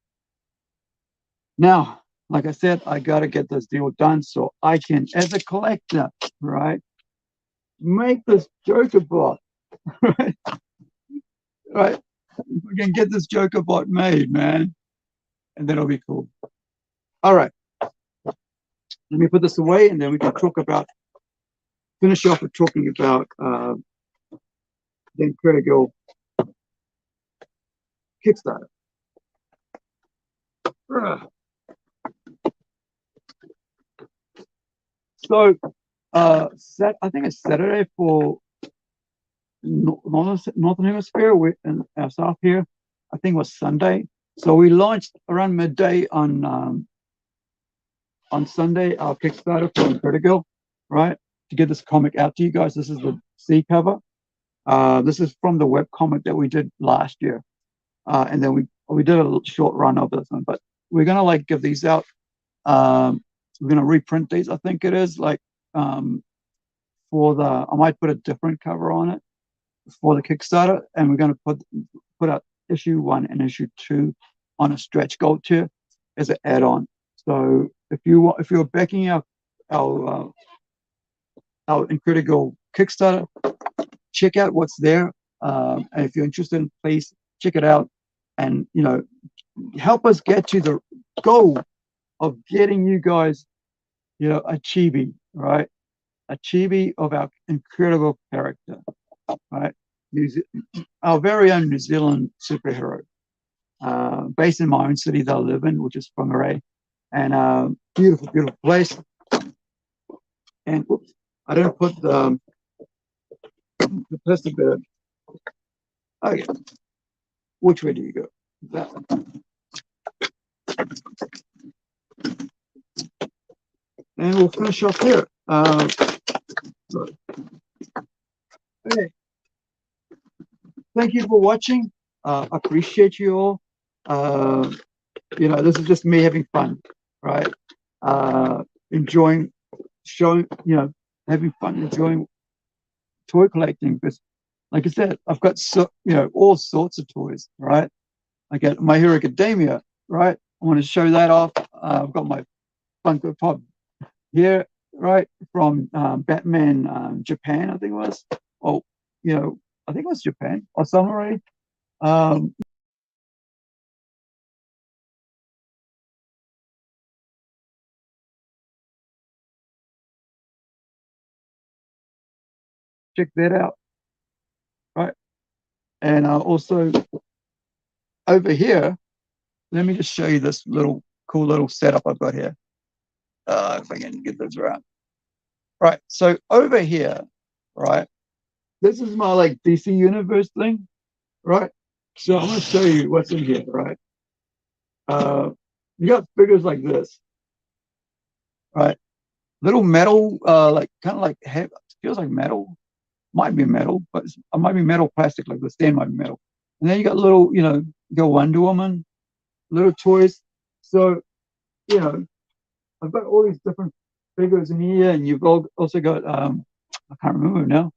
Now, like I said, I got to get this deal done so I can, as a collector, right, make this Joker bot, right? Right? We can get this Joker bot made, man, and that'll be cool. All right, let me put this away, and then we can finish off with talking about the Incredible Kickstarter. So, I think it's Saturday for Northern Hemisphere. We're in our south here. I think it was Sunday. So we launched around midday on Sunday our Kickstarter for Incredible, right? To get this comic out to you guys. This is the C cover. This is from the web comic that we did last year, and then we did a short run of this one. But we're gonna give these out. We're gonna reprint these. I think it is I might put a different cover on it for the Kickstarter, and we're gonna put out issue 1 and issue 2 on a stretch gold tier as an add-on. So if you're backing our Incredible Kickstarter, check out what's there. And if you're interested, please check it out, and help us get to the goal of getting you guys, a chibi, right? A chibi of our incredible character, right? Our very own New Zealand superhero, based in my own city that I live in, which is Whangarei, and beautiful, beautiful place. And oops, I didn't put the plastic bit. Okay, which way do you go? That one. And we'll finish off here. Okay. Thank you for watching. Appreciate you all. This is just me having fun, right? Enjoying, showing, having fun, enjoying toy collecting. Because, like I said, I've got all sorts of toys, right? I got My Hero Academia, right? I want to show that off. I've got my Funko Pop here, right, from Batman Japan, I think it was. Oh, I think it was Japan or Samurai. Check that out, right? And also over here, let me just show you this cool little setup I've got here. If I can get this right. Right, so over here, right, this is my DC Universe thing, right? So I'm going to show you what's in here, right? You got figures like this, right? Little metal, kind of like feels like metal. Might be metal, but it might be metal plastic, like the stand might be metal. And then you got little, you got Wonder Woman, little toys. So, I've got all these different figures in here, and you've also got I can't remember now,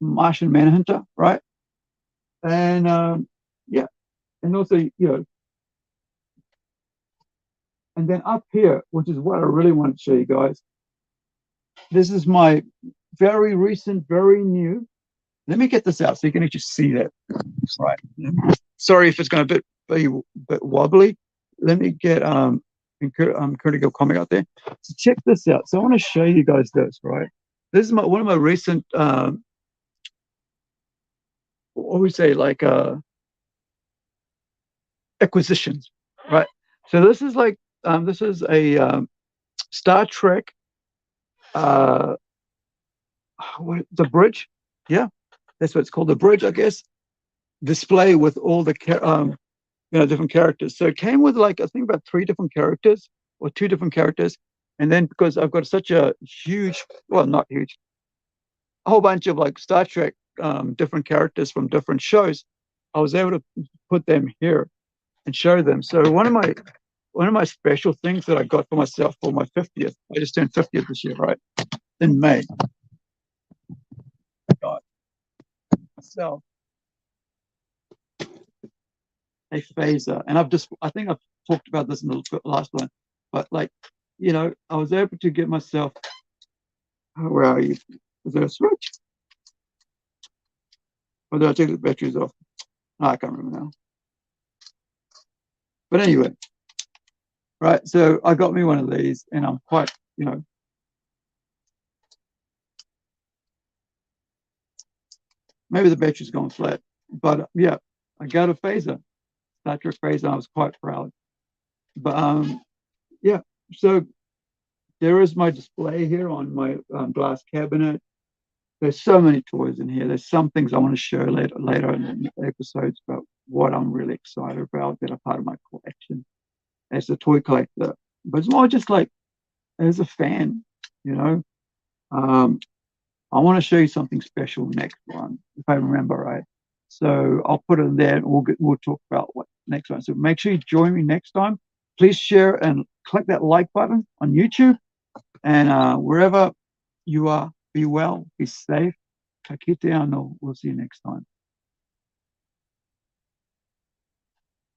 Martian Manhunter, right? And yeah, and also And then up here, which is what I really want to show you guys, this is my very recent, very new. Let me get this out so you can actually see that. Right. Sorry if it's going to be a bit wobbly. Let me get Critical Comic out there. So check this out. So I want to show you guys this, right? This is one of my recent what we say, like acquisitions, right? So this is like this is a Star Trek the bridge, yeah, that's what it's called, the bridge, I guess, display with all the different characters. So it came with like I think about 3 different characters or 2 different characters, and then because I've got such a huge, well, not huge, a whole bunch of like Star Trek different characters from different shows, I was able to put them here and show them. So one of my special things that I got for myself for my 50th, I just turned 50th this year, right? In May. I got myself a phaser. And I think I've talked about this in the last one, but like, I was able to get myself, where are you? Is there a switch? Or did I take the batteries off? No, I can't remember now. But anyway, right. So I got me one of these and I'm quite, maybe the battery's gone flat, but yeah, I got a phaser, Star Trek phaser. I was quite proud. But yeah, so there is my display here on my glass cabinet. There's so many toys in here. There's some things I want to share later in the episodes about what I'm really excited about that are part of my collection as a toy collector. But it's more just like as a fan, you know. I want to show you something special next one, if I remember right. So I'll put it in there and we'll talk about what next one. So make sure you join me next time. Please share and click that like button on YouTube. And wherever you are, be well, be safe. Ka kite anō. We'll see you next time.